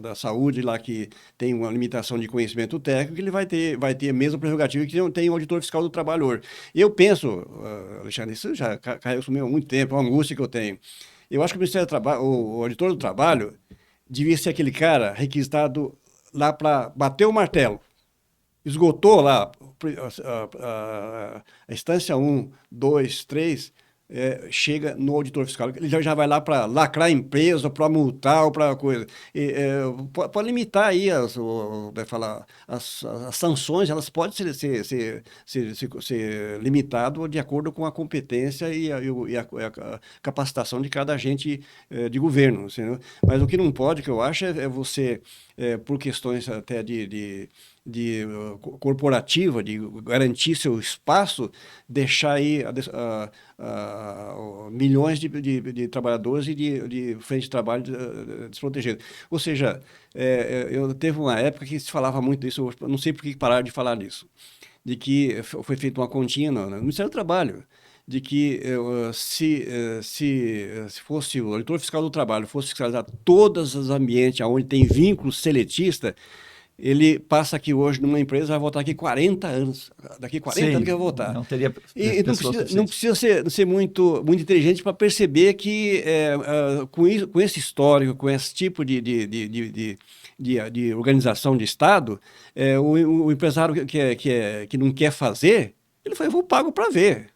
[SPEAKER 1] da saúde lá que tem uma limitação de conhecimento técnico, ele vai ter a mesma prerrogativa que tem o auditor fiscal do trabalho hoje. Eu penso, Alexandre, isso já caiu comigo há muito tempo, é uma angústia que eu tenho. Eu acho que o Ministério do Trabalho, o auditor do trabalho, devia ser aquele cara requisitado lá para bater o martelo. Esgotou lá a instância 1, 2, 3, chega no auditor fiscal. Ele já vai lá para lacrar a empresa, para multar ou para coisa. Para limitar aí as sanções, elas podem ser limitadas de acordo com a competência e a capacitação de cada agente de governo. Assim, né? Mas o que não pode, que eu acho, é você, por questões até de corporativa, de garantir seu espaço, deixar aí milhões de trabalhadores e de frente de trabalho desprotegidos. Ou seja, teve uma época que se falava muito disso, eu não sei por que pararam de falar disso, de que foi feita uma continha no Ministério do Trabalho, de que se fosse o auditor fiscal do trabalho, fosse fiscalizar todos os ambientes onde tem vínculo seletista, ele passa aqui hoje numa empresa, vai voltar aqui 40 anos. Daqui 40 anos que vai voltar.
[SPEAKER 2] Não teria
[SPEAKER 1] e não precisa ser muito inteligente para perceber que com esse histórico, com esse tipo de organização de Estado, o empresário que não quer fazer, ele fala, eu vou pago para ver.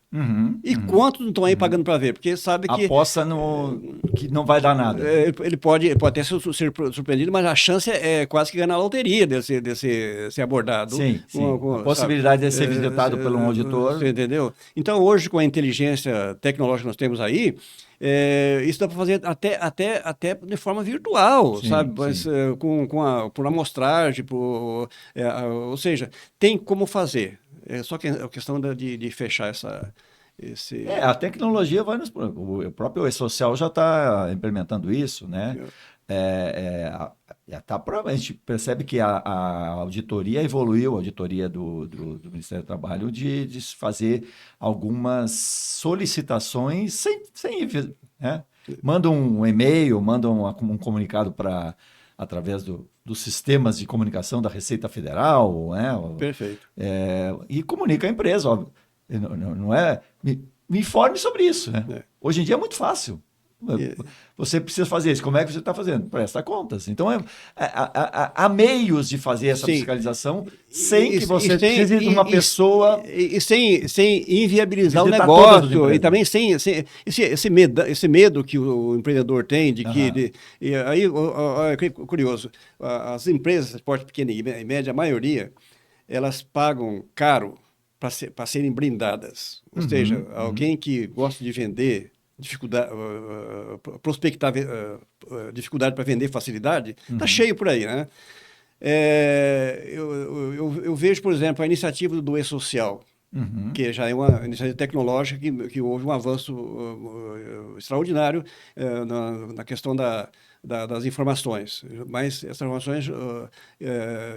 [SPEAKER 1] Quantos não estão aí pagando para ver? Porque sabe que...
[SPEAKER 2] Aposta que não vai dar nada.
[SPEAKER 1] Ele pode até ser surpreendido, mas a chance é quase que ganhar na loteria de ser abordado.
[SPEAKER 2] Sim. A possibilidade de ser visitado por um auditor.
[SPEAKER 1] Você entendeu? Então, hoje, com a inteligência tecnológica que nós temos aí, isso dá para fazer até de forma virtual, sabe? Mas por amostragem, ou seja, tem como fazer. É só que a questão de fechar
[SPEAKER 2] a tecnologia vai o próprio E-Social já está implementando isso, né? A gente percebe que a auditoria evoluiu, a auditoria do Ministério do Trabalho, de fazer algumas solicitações sem né? Manda um e-mail, manda um comunicado através dos sistemas de comunicação da Receita Federal, né?
[SPEAKER 1] Perfeito.
[SPEAKER 2] E comunica a empresa, óbvio. Não é... Me informe sobre isso, né? Hoje em dia é muito fácil. Você precisa fazer isso. Como é que você está fazendo? Presta contas. Então, há meios de fazer essa fiscalização sem que você precise de uma pessoa...
[SPEAKER 1] E sem inviabilizar o negócio. E também sem esse medo que o empreendedor tem de que... E aí, curioso, as empresas de porte pequeno e média, a maioria, elas pagam caro para serem blindadas. Ou seja, alguém que gosta de vender... prospectar dificuldade para vender facilidade, está cheio por aí, né? Eu vejo, por exemplo, a iniciativa do E-Social, que já é uma iniciativa tecnológica que houve um avanço extraordinário na questão das informações. Mas essas informações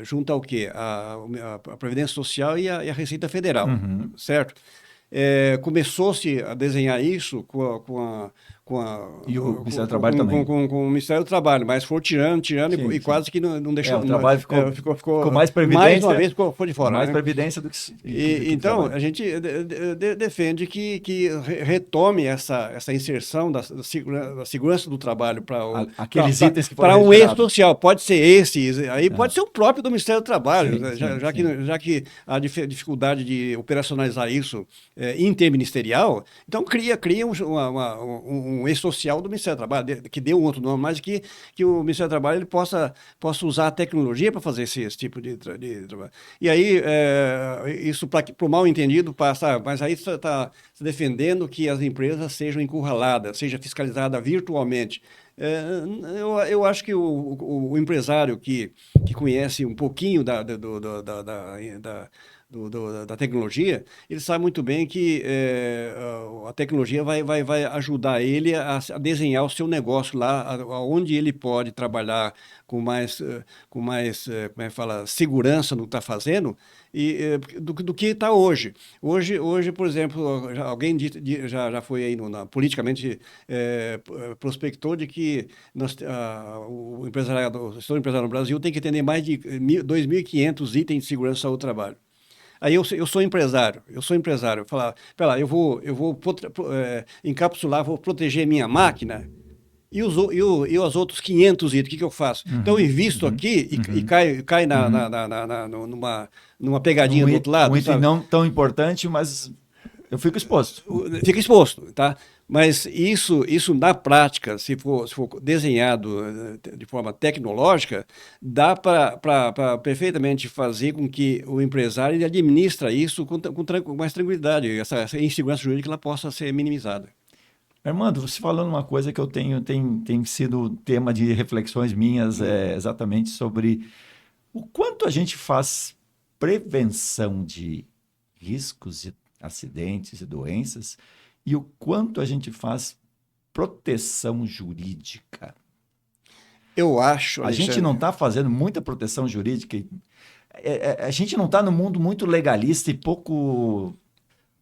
[SPEAKER 1] juntam ao quê? A Previdência Social e a Receita Federal, certo? Começou-se a desenhar isso
[SPEAKER 2] e o Ministério do Trabalho também.
[SPEAKER 1] Com o Ministério do Trabalho, mas foi tirando e quase que não deixou...
[SPEAKER 2] O trabalho ficou mais previdência...
[SPEAKER 1] Mais uma vez ficou de fora.
[SPEAKER 2] Mais
[SPEAKER 1] né?
[SPEAKER 2] previdência do que...
[SPEAKER 1] Então, a gente defende que retome essa inserção da segurança do trabalho para
[SPEAKER 2] aqueles itens que
[SPEAKER 1] para um E-Social. Pode ser esse, aí pode ser o próprio do Ministério do Trabalho, já que a dificuldade de operacionalizar isso interministerial, então cria um E-Social do Ministério do Trabalho, que dê um outro nome, mas que o Ministério do Trabalho ele possa usar a tecnologia para fazer esse tipo de trabalho. E aí, isso para o mal entendido passa, mas aí você está defendendo que as empresas sejam encurraladas, seja fiscalizada virtualmente. Eu acho que o empresário que conhece um pouquinho da tecnologia, ele sabe muito bem que a tecnologia vai ajudar ele a desenhar o seu negócio lá, onde ele pode trabalhar com mais como é que fala, segurança no que está fazendo, do que está hoje. Hoje, por exemplo, alguém já foi aí politicamente prospectou de que o setor empresarial no Brasil tem que atender mais de 2.500 itens de segurança ao trabalho. Aí eu sou empresário, eu falar, eu vou encapsular, vou proteger minha máquina e os outros 500 itens, o que eu faço? Então eu invisto aqui e cai numa pegadinha do outro lado.
[SPEAKER 2] Um item não tão importante, mas eu fico exposto.
[SPEAKER 1] Fica exposto, tá? Mas isso na prática, se for desenhado de forma tecnológica, dá para perfeitamente fazer com que o empresário ele administra isso com mais tranquilidade, essa insegurança jurídica ela possa ser minimizada.
[SPEAKER 2] Armando, você falando uma coisa que eu tem sido tema de reflexões minhas exatamente sobre o quanto a gente faz prevenção de riscos de acidentes e doenças e o quanto a gente faz proteção jurídica.
[SPEAKER 1] Eu acho...
[SPEAKER 2] A gente não está fazendo muita proteção jurídica. A gente não está num mundo muito legalista e pouco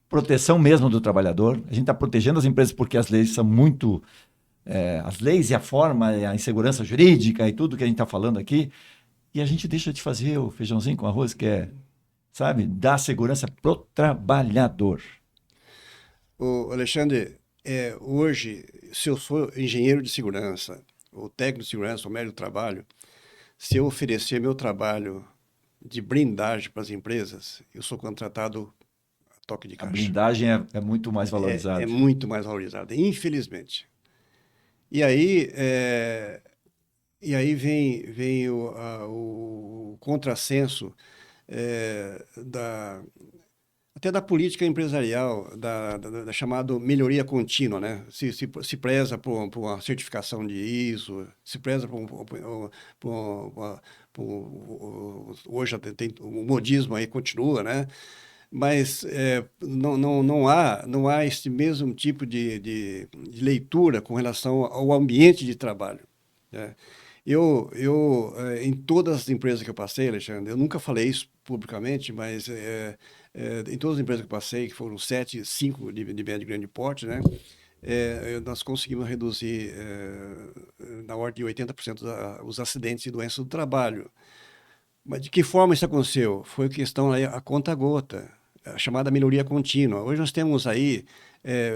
[SPEAKER 2] proteção mesmo do trabalhador. A gente está protegendo as empresas porque as leis são muito... as leis e a forma, a insegurança jurídica e tudo que a gente está falando aqui. E a gente deixa de fazer o feijãozinho com arroz, que é, sabe, dar segurança pro trabalhador.
[SPEAKER 1] O Alexandre, hoje, se eu sou engenheiro de segurança, ou técnico de segurança, ou médico de trabalho, se eu oferecer meu trabalho de blindagem para as empresas, eu sou contratado a toque de
[SPEAKER 2] A
[SPEAKER 1] caixa.
[SPEAKER 2] blindagem é muito mais valorizada.
[SPEAKER 1] É muito mais valorizada, infelizmente. E aí vem o contrassenso até da política empresarial, da chamada melhoria contínua, né? Se preza por uma certificação de ISO, se preza hoje tem, o modismo aí continua, né? Mas não há esse mesmo tipo de leitura com relação ao ambiente de trabalho, né? Em todas as empresas que eu passei, Alexandre, eu nunca falei isso publicamente, mas em todas as empresas que eu passei, que foram 7, 5 de médio e grande porte, né? Nós conseguimos reduzir na ordem de 80% os acidentes e doenças do trabalho. Mas de que forma isso aconteceu? Foi questão aí, a conta-gota, a chamada melhoria contínua. Hoje nós temos aí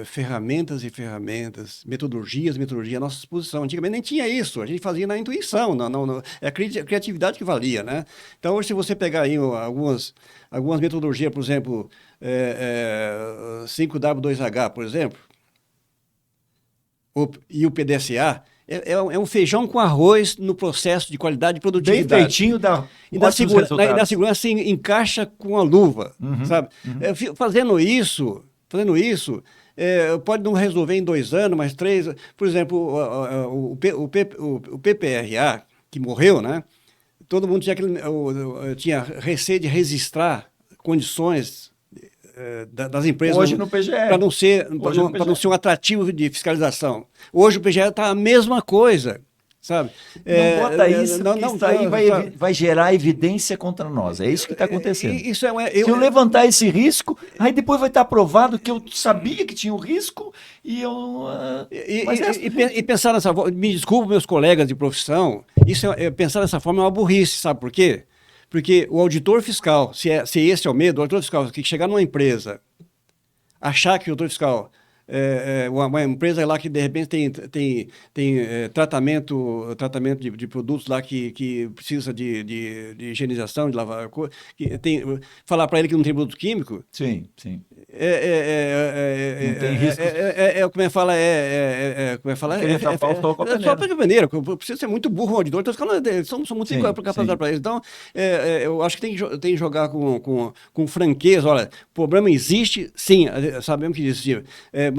[SPEAKER 1] ferramentas e ferramentas, metodologias à nossa disposição. Antigamente nem tinha isso, a gente fazia na intuição, é a criatividade que valia, né? Então, hoje, se você pegar aí algumas metodologias, por exemplo, 5W2H, por exemplo, e o PDCA, é um feijão com arroz no processo de qualidade e produtividade.
[SPEAKER 2] Bem feitinho, dá ótimos resultados.
[SPEAKER 1] E na segurança se encaixa com a luva, sabe? Fazendo isso, pode não resolver em 2 anos, mas 3. Por exemplo, o PPRA, que morreu, né? Todo mundo tinha receio de registrar condições das empresas
[SPEAKER 2] hoje no PGE.
[SPEAKER 1] Para não ser um atrativo de fiscalização. Hoje o PGE está a mesma coisa, sabe?
[SPEAKER 2] Não bota isso, isso aí vai gerar evidência contra nós. É isso que está acontecendo. Se eu levantar esse risco, aí depois vai estar provado que eu sabia que tinha um risco e eu...
[SPEAKER 1] E pensar dessa forma, me desculpe meus colegas de profissão, pensar dessa forma é uma burrice, sabe por quê? Porque o auditor fiscal, se esse é o medo, o auditor fiscal que chegar numa empresa, achar que o auditor fiscal uma empresa lá que de repente tem tratamento de produtos lá que precisa de higienização, de lavar, falar para ele que não tem produto químico.
[SPEAKER 2] Sim.
[SPEAKER 1] Não tem risco. Como é que fala? É só para peneira. Precisa ser muito burro o auditor. Então, são muito capacitados para isso. Então, eu acho que tem que jogar com franqueza. Olha, o problema existe, sim, sabemos que existe.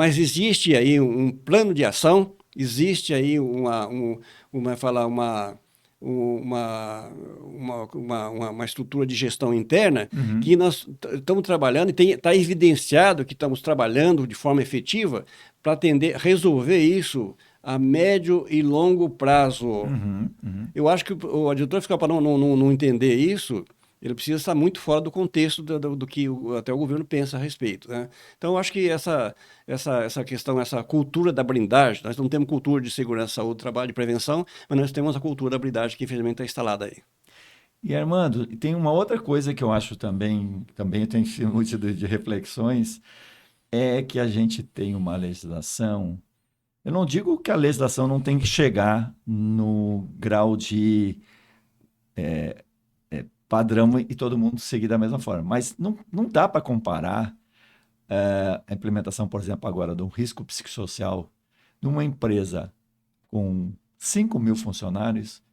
[SPEAKER 1] Mas existe aí um plano de ação, existe aí uma estrutura de gestão interna que nós estamos trabalhando e está evidenciado que estamos trabalhando de forma efetiva para resolver isso a médio e longo prazo. Eu acho que o auditor fiscal, para não entender isso, ele precisa estar muito fora do contexto do que até o governo pensa a respeito, né? Então, eu acho que essa questão, essa cultura da blindagem, nós não temos cultura de segurança, saúde, trabalho e prevenção, mas nós temos a cultura da blindagem que, infelizmente, está instalada aí.
[SPEAKER 2] E, Armando, tem uma outra coisa que eu acho também tem sido muito de reflexões, é que a gente tem uma legislação. Eu não digo que a legislação não tem que chegar no grau de padrão e todo mundo seguir da mesma forma. Mas não dá para comparar a implementação, por exemplo, agora de um risco psicossocial numa empresa com 5 mil funcionários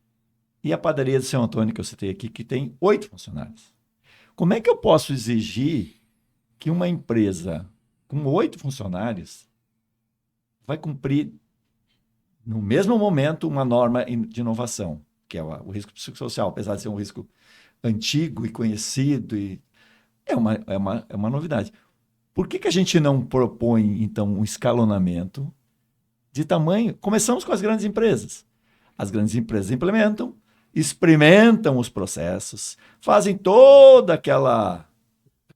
[SPEAKER 2] e a padaria de São Antônio, que eu citei aqui, que tem 8 funcionários. Como é que eu posso exigir que uma empresa com 8 funcionários vai cumprir, no mesmo momento, uma norma de inovação, que é o risco psicossocial, apesar de ser um risco antigo e conhecido, é uma novidade. Por que a gente não propõe, então, um escalonamento de tamanho? Começamos com as grandes empresas. As grandes empresas implementam, experimentam os processos, fazem toda aquela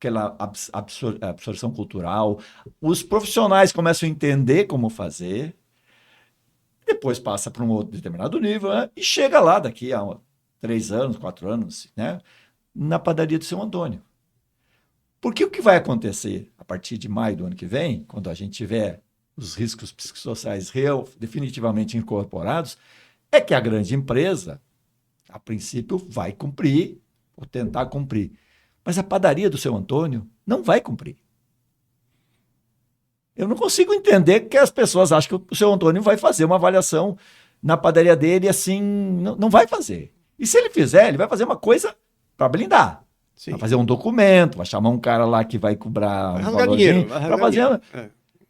[SPEAKER 2] aquela absorção cultural, os profissionais começam a entender como fazer, depois passa para um outro determinado nível, né? E chega lá daqui a 3 anos, 4 anos, né? Na padaria do seu Antônio. Porque o que vai acontecer a partir de maio do ano que vem, quando a gente tiver os riscos psicossociais definitivamente incorporados, é que a grande empresa, a princípio, vai cumprir, ou tentar cumprir. Mas a padaria do seu Antônio não vai cumprir. Eu não consigo entender que as pessoas acham que o seu Antônio vai fazer uma avaliação na padaria dele assim, não vai fazer. E se ele fizer, ele vai fazer uma coisa para blindar.
[SPEAKER 1] Sim.
[SPEAKER 2] Vai fazer um documento, vai chamar um cara lá que vai cobrar
[SPEAKER 1] Vai
[SPEAKER 2] um
[SPEAKER 1] rasgar
[SPEAKER 2] valorzinho
[SPEAKER 1] dinheiro, vai
[SPEAKER 2] para
[SPEAKER 1] rasgar
[SPEAKER 2] fazer.
[SPEAKER 1] dinheiro.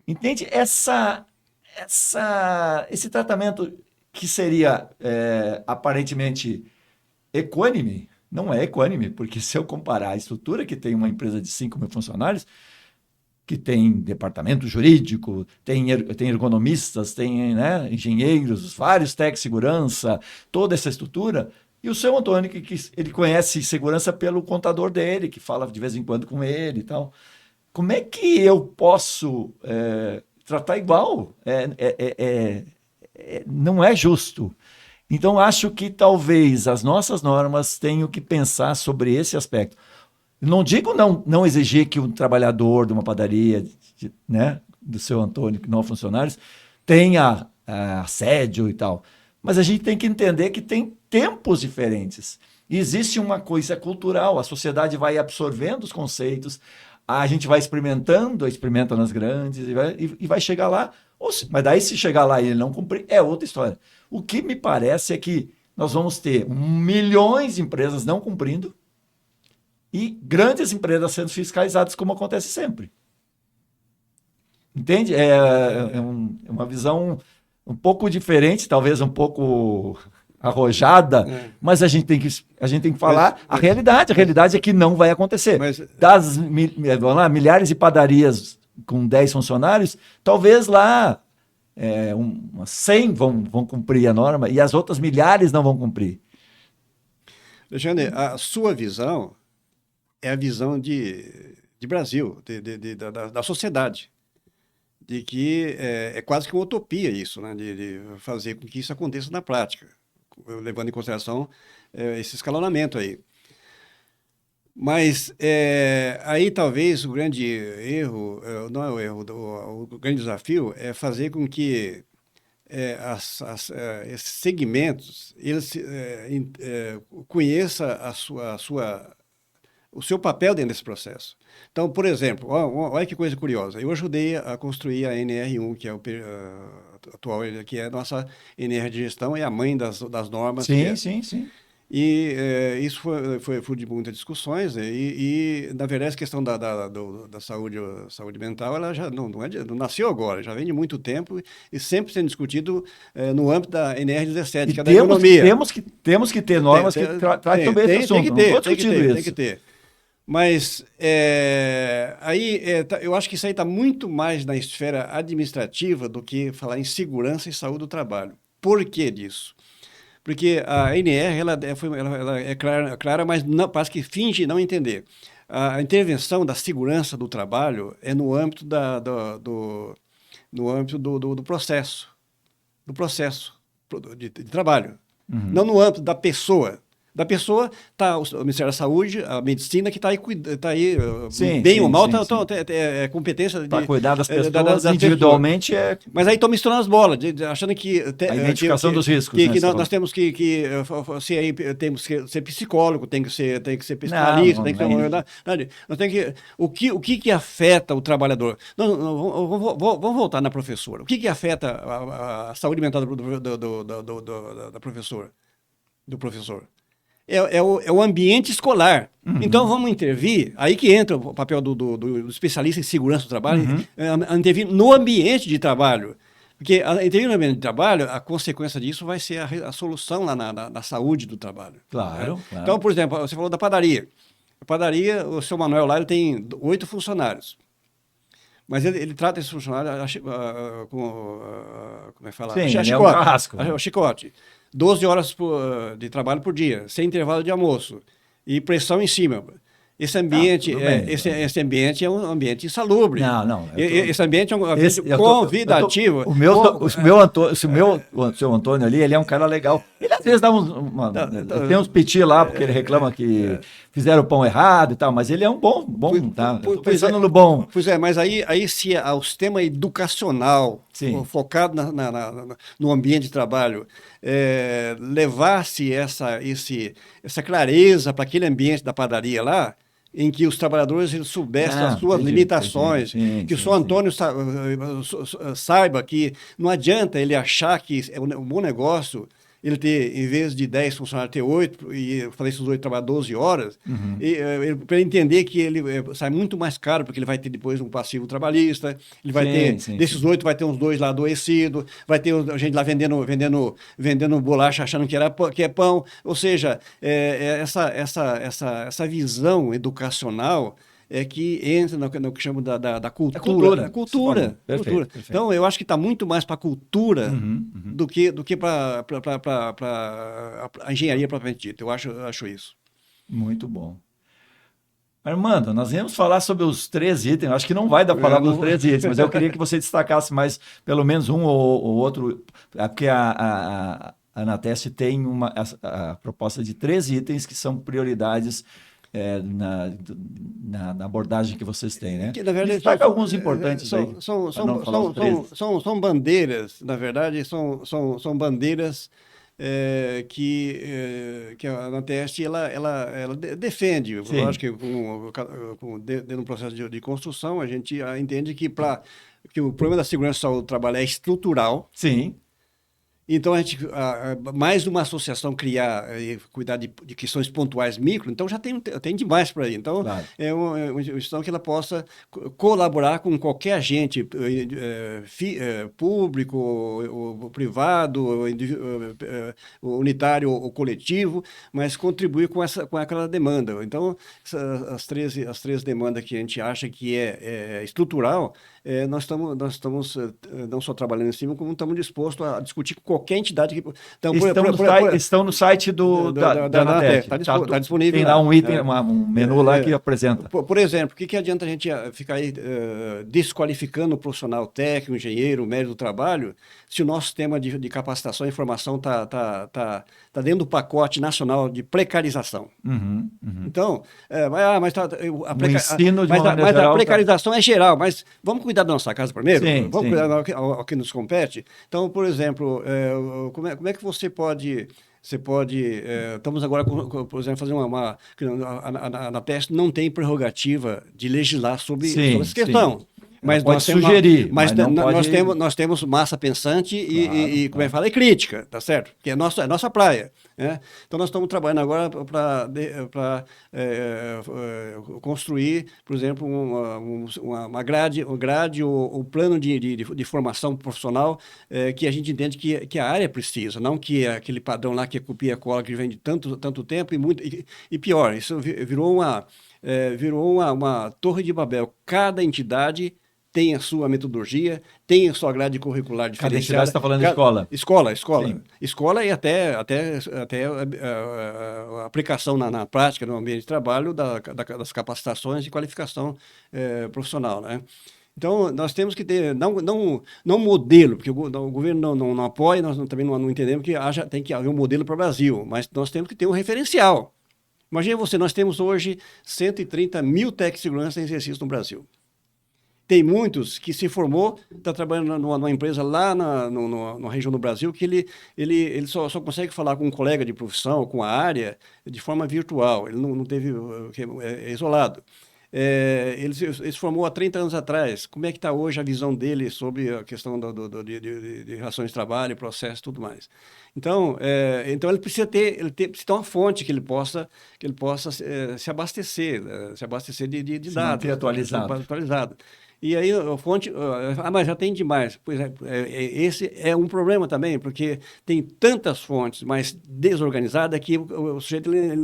[SPEAKER 2] Entende? Esse tratamento que seria aparentemente equânime, não é equânime, porque se eu comparar a estrutura que tem uma empresa de 5 mil funcionários, que tem departamento jurídico, tem ergonomistas, tem, né, engenheiros, vários técnicos de segurança, toda essa estrutura, e o seu Antônio, que ele conhece segurança pelo contador dele, que fala de vez em quando com ele e tal. Como é que eu posso tratar igual? Não é justo. Então, acho que talvez as nossas normas tenham que pensar sobre esse aspecto. Não digo não exigir que um trabalhador de uma padaria, né, do seu Antônio, que não funcionários, tenha assédio e tal. Mas a gente tem que entender que tem tempos diferentes. E existe uma coisa cultural, a sociedade vai absorvendo os conceitos, a gente vai experimenta nas grandes e vai chegar lá. Mas daí, se chegar lá e ele não cumprir, é outra história. O que me parece é que nós vamos ter milhões de empresas não cumprindo e grandes empresas sendo fiscalizadas, como acontece sempre. Entende? É uma visão um pouco diferente, talvez um pouco arrojada, mas a gente tem que falar a realidade. A realidade é que não vai acontecer. Das milhares de padarias com 10 funcionários, talvez lá umas 100 vão cumprir a norma e as outras milhares não vão cumprir.
[SPEAKER 1] Alexandre, a sua visão é a visão de Brasil, da sociedade, de que é quase que uma utopia isso, né? De fazer com que isso aconteça na prática, levando em consideração esse escalonamento aí. Mas aí talvez o grande erro, não é o erro, o grande desafio é fazer com que esses segmentos eles conheçam o seu papel dentro desse processo. Então, por exemplo, olha que coisa curiosa. Eu ajudei a construir a NR1, que é o atual, que é a nossa NR de gestão, é a mãe das normas.
[SPEAKER 2] Sim.
[SPEAKER 1] E isso foi de muitas discussões, e na verdade, essa questão da saúde mental, ela já não nasceu agora, já vem de muito tempo e sempre sendo discutido no âmbito da NR17, que é da economia.
[SPEAKER 2] Temos que ter normas que tratem sobre esse assunto. Não estou discutindo isso.
[SPEAKER 1] Tem que ter. Mas eu acho que isso aí está muito mais na esfera administrativa do que falar em segurança e saúde do trabalho. Por que disso? Porque a NR ela é clara, mas parece que finge não entender. A intervenção da segurança do trabalho é no âmbito do processo de trabalho, não no âmbito da pessoa. Da pessoa está o Ministério da Saúde, a medicina, que está aí bem ou mal, é competência
[SPEAKER 2] para cuidar das pessoas individualmente.
[SPEAKER 1] Mas aí estão misturando as bolas, achando que
[SPEAKER 2] a identificação dos riscos.
[SPEAKER 1] Que nós temos que ser psicólogo, tem que ser especialista, tem que ser nós temos que o que afeta o trabalhador. Vamos voltar na professora. O que afeta a saúde mental da professora, do professor? É o ambiente escolar. Então, vamos intervir, aí que entra o papel do especialista em segurança do trabalho, intervir no ambiente de trabalho. Porque intervir no ambiente de trabalho, a consequência disso vai ser a solução lá na saúde do trabalho.
[SPEAKER 2] Claro.
[SPEAKER 1] Então, por exemplo, você falou da padaria. A padaria, o seu Manuel lá, ele tem 8 funcionários. Mas ele trata esse funcionário como é que fala?
[SPEAKER 2] Sim, é um carrasco.
[SPEAKER 1] O chicote. 12 horas de trabalho por dia, sem intervalo de almoço, e pressão em cima. esse ambiente,
[SPEAKER 2] tudo bem.
[SPEAKER 1] esse ambiente é um ambiente insalubre.
[SPEAKER 2] Não.
[SPEAKER 1] Esse ambiente é um ambiente
[SPEAKER 2] Eu tô-
[SPEAKER 1] convidativo.
[SPEAKER 2] O seu Antônio ali, ele é um cara legal. Ele às vezes dá tem uns piti lá, porque ele reclama que fizeram o pão errado e tal, mas ele é um bom, tá? Eu tô pensando no bom.
[SPEAKER 1] Pois é, mas aí se o sistema educacional
[SPEAKER 2] Sim.
[SPEAKER 1] focado no ambiente de trabalho levasse essa clareza para aquele ambiente da padaria lá, em que os trabalhadores eles soubessem as suas limitações, que o senhor Antônio saiba que não adianta ele achar que é um bom negócio ele ter, em vez de 10 funcionários, ter 8, e fazer esses 8 trabalhar 12 horas, para ele entender que ele sai muito mais caro, porque ele vai ter depois um passivo trabalhista, ele vai desses 8 vai ter uns 2 lá adoecidos, vai ter gente lá vendendo bolacha achando que é pão, ou seja, essa visão educacional que entra no que chamo da cultura. Cultura.
[SPEAKER 2] Perfeito.
[SPEAKER 1] Então, eu acho que está muito mais para a cultura do que para a engenharia propriamente dita. Eu acho isso.
[SPEAKER 2] Muito bom. Armando, nós íamos falar sobre os 3 itens. Acho que não vai dar para falar dos 3 itens, mas eu queria que você destacasse mais pelo menos um ou outro, porque a Anateste tem a proposta de 3 itens que são prioridades na abordagem que vocês têm, né?
[SPEAKER 1] Que, na verdade,
[SPEAKER 2] destaca alguns importantes
[SPEAKER 1] são bandeiras, na verdade, são bandeiras que a Anateste ela defende. Eu acho que dentro do processo de construção, a gente entende que o problema da segurança e saúde do trabalho é estrutural.
[SPEAKER 2] Sim.
[SPEAKER 1] Então, mais uma associação criar e cuidar de questões pontuais micro, então já tem demais para aí. Então, claro. É uma instituição que ela possa colaborar com qualquer agente público, ou privado, ou unitário ou coletivo, mas contribuir com aquela demanda. Então, as três demandas que a gente acha que é estrutural, nós estamos não só trabalhando em cima, como estamos dispostos a discutir com qualquer entidade que... Então,
[SPEAKER 2] estão no site da Anateste.
[SPEAKER 1] Está disponível.
[SPEAKER 2] Tem lá um item, um menu lá que apresenta.
[SPEAKER 1] Por exemplo, o que adianta a gente ficar aí desqualificando o profissional técnico, engenheiro, médico do trabalho, se o nosso sistema de capacitação e formação está dentro do pacote nacional de precarização? Então, mas a precarização é geral, mas vamos cuidar da nossa casa primeiro? Vamos cuidar do que nos compete? Então, por exemplo, como é que você pode... estamos agora, por exemplo, fazendo a Anateste não tem prerrogativa de legislar sobre essa questão. Mas
[SPEAKER 2] nós temos sugerir,
[SPEAKER 1] nós temos massa pensante e como é que fala? E crítica, tá certo? Que é nossa praia. Né? Então, nós estamos trabalhando agora para construir, por exemplo, uma grade ou plano de formação profissional que a gente entende que a área precisa, não que aquele padrão lá que é copia e cola que vem de tanto tempo e pior, isso virou uma torre de Babel. Cada entidade tem a sua metodologia, tem a sua grade curricular diferenciada.
[SPEAKER 2] Cada entidade está falando de escola.
[SPEAKER 1] Escola. Sim. Escola e até a aplicação na prática, no ambiente de trabalho, das capacitações e qualificação profissional, né? Então, nós temos que ter, não modelo, porque o governo não apoia, nós também não entendemos que tem que haver um modelo para o Brasil, mas nós temos que ter um referencial. Imagina nós temos hoje 130 mil técnicos de segurança em exercício no Brasil. Tem muitos que se formou, está trabalhando numa empresa lá na região do Brasil, que ele só consegue falar com um colega de profissão, com a área, de forma virtual. Ele não teve... é isolado. Ele se formou há 30 anos atrás. Como é que está hoje a visão dele sobre a questão de relações de trabalho, processo e tudo mais? Então ele precisa ter uma fonte que ele possa se abastecer de dados.
[SPEAKER 2] Atualizado.
[SPEAKER 1] E aí a fonte... mas já tem demais. Pois esse é um problema também, porque tem tantas fontes, mas desorganizadas, que o sujeito ele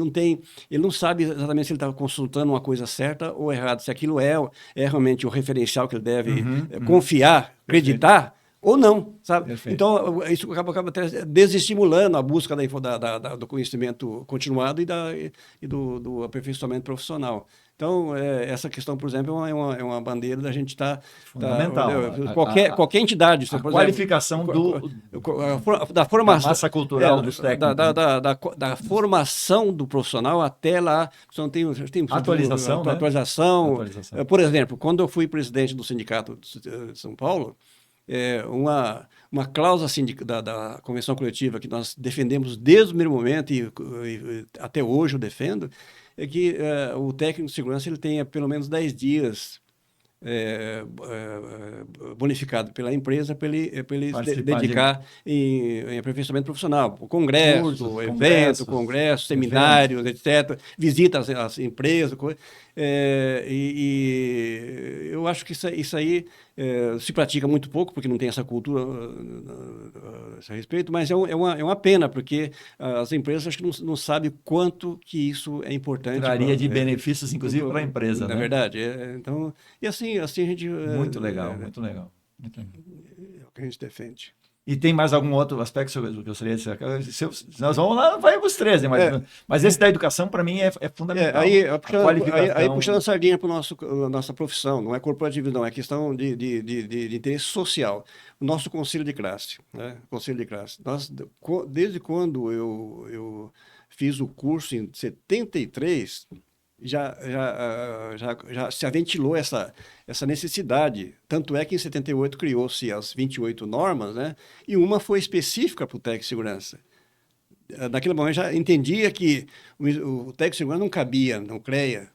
[SPEAKER 1] não sabe exatamente se ele está consultando uma coisa certa ou errada, se aquilo é realmente o referencial que ele deve confiar, acreditar, ou não, sabe?
[SPEAKER 2] Perfeito.
[SPEAKER 1] Então, isso acaba até desestimulando a busca do conhecimento continuado e do aperfeiçoamento profissional. Então, essa questão, por exemplo, é uma bandeira da gente estar...
[SPEAKER 2] Fundamental.
[SPEAKER 1] Qualquer entidade...
[SPEAKER 2] A
[SPEAKER 1] por
[SPEAKER 2] qualificação
[SPEAKER 1] exemplo, da
[SPEAKER 2] da
[SPEAKER 1] formação...
[SPEAKER 2] massa cultural dos técnicos.
[SPEAKER 1] Da formação do profissional até lá... Tem
[SPEAKER 2] atualização, né?
[SPEAKER 1] Atualização. Por exemplo, quando eu fui presidente do Sindicato de São Paulo, uma cláusula da convenção coletiva que nós defendemos desde o primeiro momento e até hoje eu defendo, é que o técnico de segurança ele tenha pelo menos 10 dias bonificado pela empresa para ele se dedicar em aperfeiçoamento profissional, congresso, seminários, etc., visita às empresas, e eu acho que isso aí se pratica muito pouco, porque não tem essa cultura a esse respeito, mas é uma pena, porque as empresas acho que não sabem quanto que isso é importante.
[SPEAKER 2] Traria de benefícios, inclusive, para a empresa.
[SPEAKER 1] Na verdade. Então, e assim a gente...
[SPEAKER 2] Muito legal, muito legal.
[SPEAKER 1] É o que a gente defende.
[SPEAKER 2] E tem mais algum outro aspecto que eu gostaria de sacar? Nós vamos lá, vai os três, né? Mas esse da educação, para mim, é fundamental.
[SPEAKER 1] Aí puxando a sardinha para a nossa profissão, não é corporativo, não, é questão de interesse social. O nosso conselho de classe, né? Conselho de classe. Desde quando eu fiz o curso em 73... Já se aventilou essa necessidade. Tanto é que em 78 criou-se as 28 normas, né? E uma foi específica para o técnico de segurança. Naquele momento já entendia que o técnico de segurança não cabia no CREA,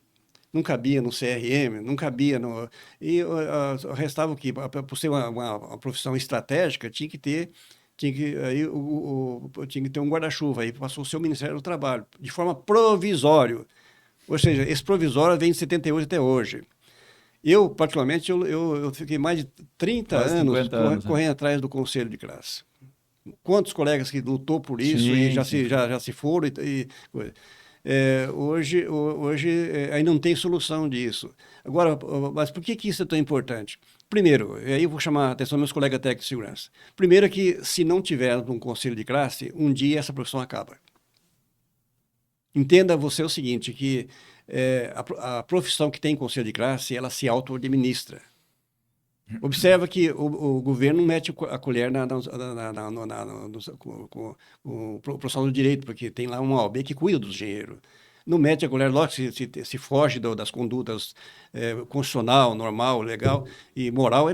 [SPEAKER 1] não cabia no CRM, não cabia no... E restava o quê? Por ser uma profissão estratégica, tinha que ter um guarda-chuva. Aí passou o seu Ministério do Trabalho, de forma provisória. Ou seja, esse provisório vem de 78 até hoje. Eu, particularmente, eu fiquei mais de 30 anos correndo atrás do conselho de classe. Quantos colegas que lutou por isso e já se foram? Hoje ainda não tem solução disso. Agora, mas por que isso é tão importante? Primeiro, e aí eu vou chamar a atenção dos meus colegas técnicos de segurança. Primeiro é que, se não tivermos um conselho de classe, um dia essa profissão acaba. Entenda você o seguinte, que a profissão que tem conselho de classe, ela se auto-administra. Observa que o governo não mete a colher com o profissional do direito, porque tem lá uma OAB que cuida do dinheiro. Não mete a colher, lógico, se foge das condutas constitucional, normal, legal e moral,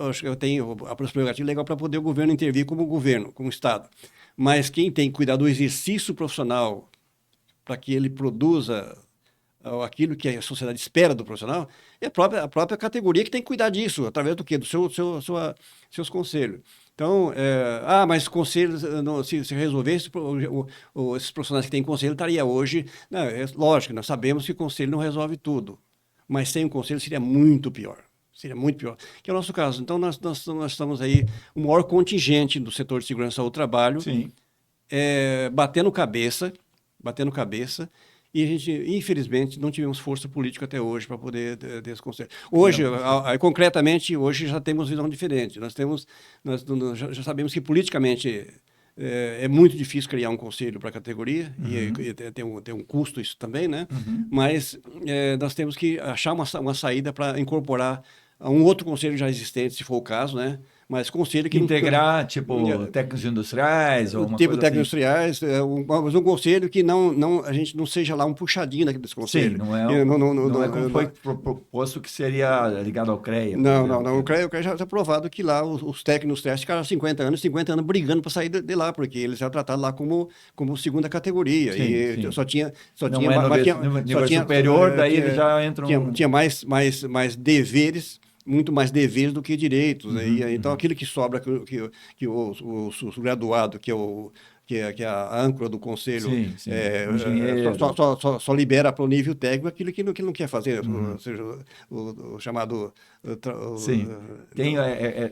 [SPEAKER 1] acho que eu tenho a prerrogativa legal para poder o governo intervir como governo, como Estado. Mas quem tem que cuidar do exercício profissional para que ele produza aquilo que a sociedade espera do profissional, é a própria categoria que tem que cuidar disso, através do quê? Dos seus conselhos. Então, mas conselhos, se resolvesse, esses profissionais que têm conselho estariam hoje... Não, lógico, nós sabemos que o conselho não resolve tudo, mas sem um conselho seria muito pior. Seria muito pior, que é o nosso caso. Então, nós estamos aí, o maior contingente do setor de segurança ao trabalho, batendo cabeça, e a gente, infelizmente, não tivemos força política até hoje para poder ter esse conselho. Hoje, concretamente, hoje já temos visão diferente. Nós já sabemos que politicamente é muito difícil criar um conselho para a categoria, e tem um custo isso também, né? Mas nós temos que achar uma saída para incorporar um outro conselho já existente, se for o caso, né? Mas conselho que
[SPEAKER 2] integrar, técnicos industriais ou uma coisa
[SPEAKER 1] técnicos industriais, mas um conselho que a gente não seja lá um puxadinho desse conselho.
[SPEAKER 2] Sim, não é como foi proposto que seria ligado ao CREA.
[SPEAKER 1] Não. O CREA já está provado que lá os técnicos industriais ficaram 50 anos brigando para sair de lá, porque eles eram tratados lá como segunda categoria.
[SPEAKER 2] Sim.
[SPEAKER 1] Só tinha
[SPEAKER 2] nível superior, daí eles já entram...
[SPEAKER 1] Tinha mais deveres, muito mais deveres do que direitos. Então, aquilo que sobra, que o graduado, que é a âncora do conselho, só libera para o nível técnico aquilo que ele não quer fazer, ou seja, o chamado...
[SPEAKER 2] Sim,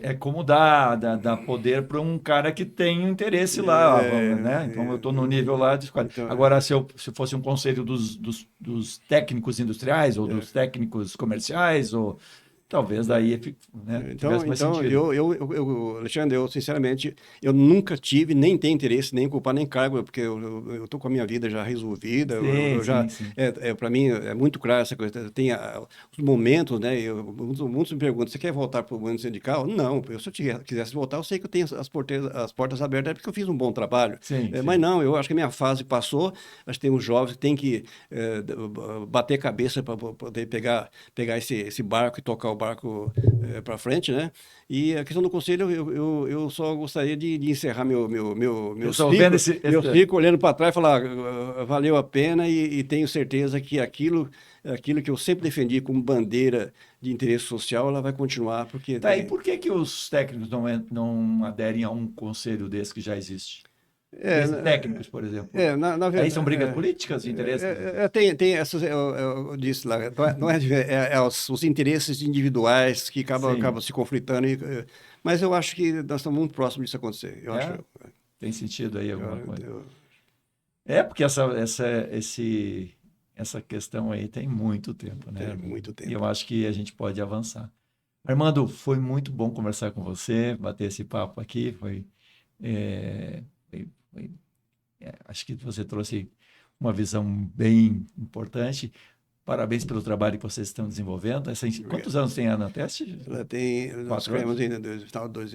[SPEAKER 2] é como dar poder para um cara que tem interesse lá, né? Então, eu estou no nível lá de escolha. Agora, se fosse um conselho dos técnicos industriais ou dos técnicos comerciais, ou talvez daí, né,
[SPEAKER 1] Então,
[SPEAKER 2] tivesse mais sentido.
[SPEAKER 1] Alexandre, eu sinceramente, eu nunca tive, nem tenho interesse, nem em culpar, nem cargo, porque eu tô com a minha vida já resolvida,
[SPEAKER 2] Sim.
[SPEAKER 1] para mim é muito claro essa coisa, tem os momentos, né, muitos me perguntam, você quer voltar para o mundo sindical? Não, se eu quisesse voltar, eu sei que eu tenho as portas abertas, é porque eu fiz um bom trabalho,
[SPEAKER 2] Sim.
[SPEAKER 1] mas não, eu acho que a minha fase passou, acho que tem uns jovens que têm que bater cabeça para poder pegar esse barco e tocar o barco para frente, né? E a questão do conselho, eu só gostaria de encerrar meu ciclo olhando para trás e falar, valeu a pena e tenho certeza que aquilo que eu sempre defendi como bandeira de interesse social, ela vai continuar, porque...
[SPEAKER 2] Tá, e por que os técnicos não aderem a um conselho desse que já existe? Desses técnicos, por exemplo.
[SPEAKER 1] Na verdade,
[SPEAKER 2] aí são brigas políticas, interesses?
[SPEAKER 1] Tem essas, eu disse lá, não é os interesses individuais que acabam se conflitando, mas eu acho que nós estamos muito próximos disso acontecer.
[SPEAKER 2] Tem sentido aí alguma coisa? Porque essa questão aí tem muito tempo, né?
[SPEAKER 1] Tem muito tempo.
[SPEAKER 2] E eu acho que a gente pode avançar. Armando, foi muito bom conversar com você, bater esse papo aqui, acho que você trouxe uma visão bem importante. Parabéns pelo trabalho que vocês estão desenvolvendo. Quantos anos tem a Anateste?
[SPEAKER 1] Nós criamos em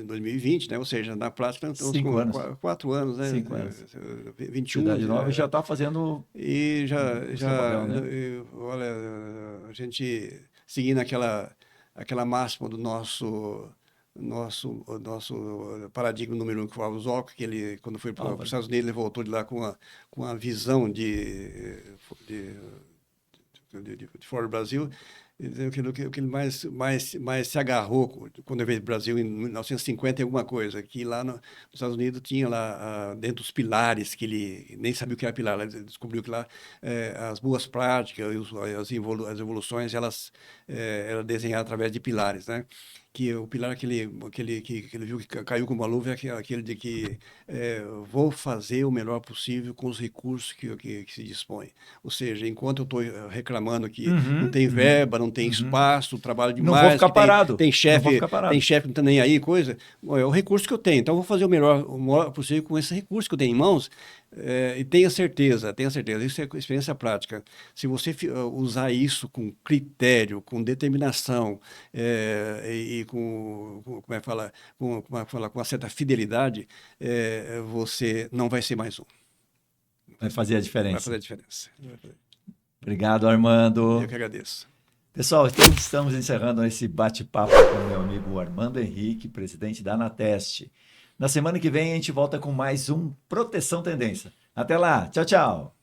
[SPEAKER 1] 2020, né? Ou seja, na prática, nós estamos com 4 anos, né?
[SPEAKER 2] 5 anos.
[SPEAKER 1] 21.
[SPEAKER 2] Cidade Nova já está fazendo...
[SPEAKER 1] E
[SPEAKER 2] né?
[SPEAKER 1] Olha, a gente seguindo aquela máxima do nosso paradigma número 1, que foi o Alzheimer, que ele, quando foi para os Estados Unidos, ele voltou de lá com a visão de fora do Brasil. O que ele mais se agarrou quando ele veio do Brasil em 1950 e alguma coisa, que lá nos Estados Unidos tinha lá dentro dos pilares, que ele nem sabia o que era pilar, ele descobriu que lá as boas práticas, as evoluções, elas eram desenhadas através de pilares, né? Que o pilar que ele viu que caiu como uma luva é aquele de que vou fazer o melhor possível com os recursos que se dispõe. Ou seja, enquanto eu estou reclamando que não tem verba, não tem espaço, trabalho demais,
[SPEAKER 2] não vou ficar parado.
[SPEAKER 1] Tem chefe que não está nem aí, coisa, é o recurso que eu tenho. Então, eu vou fazer o melhor possível com esse recurso que eu tenho em mãos. E tenha certeza, isso é experiência prática. Se você usar isso com critério, com determinação e com uma certa fidelidade, você não vai ser mais um.
[SPEAKER 2] Vai fazer a diferença.
[SPEAKER 1] Vai fazer a diferença.
[SPEAKER 2] Obrigado, Armando.
[SPEAKER 1] Eu que agradeço.
[SPEAKER 2] Pessoal, estamos encerrando esse bate-papo com o meu amigo Armando Henrique, presidente da Anateste. Na semana que vem a gente volta com mais um Proteção Tendência. Até lá, tchau, tchau.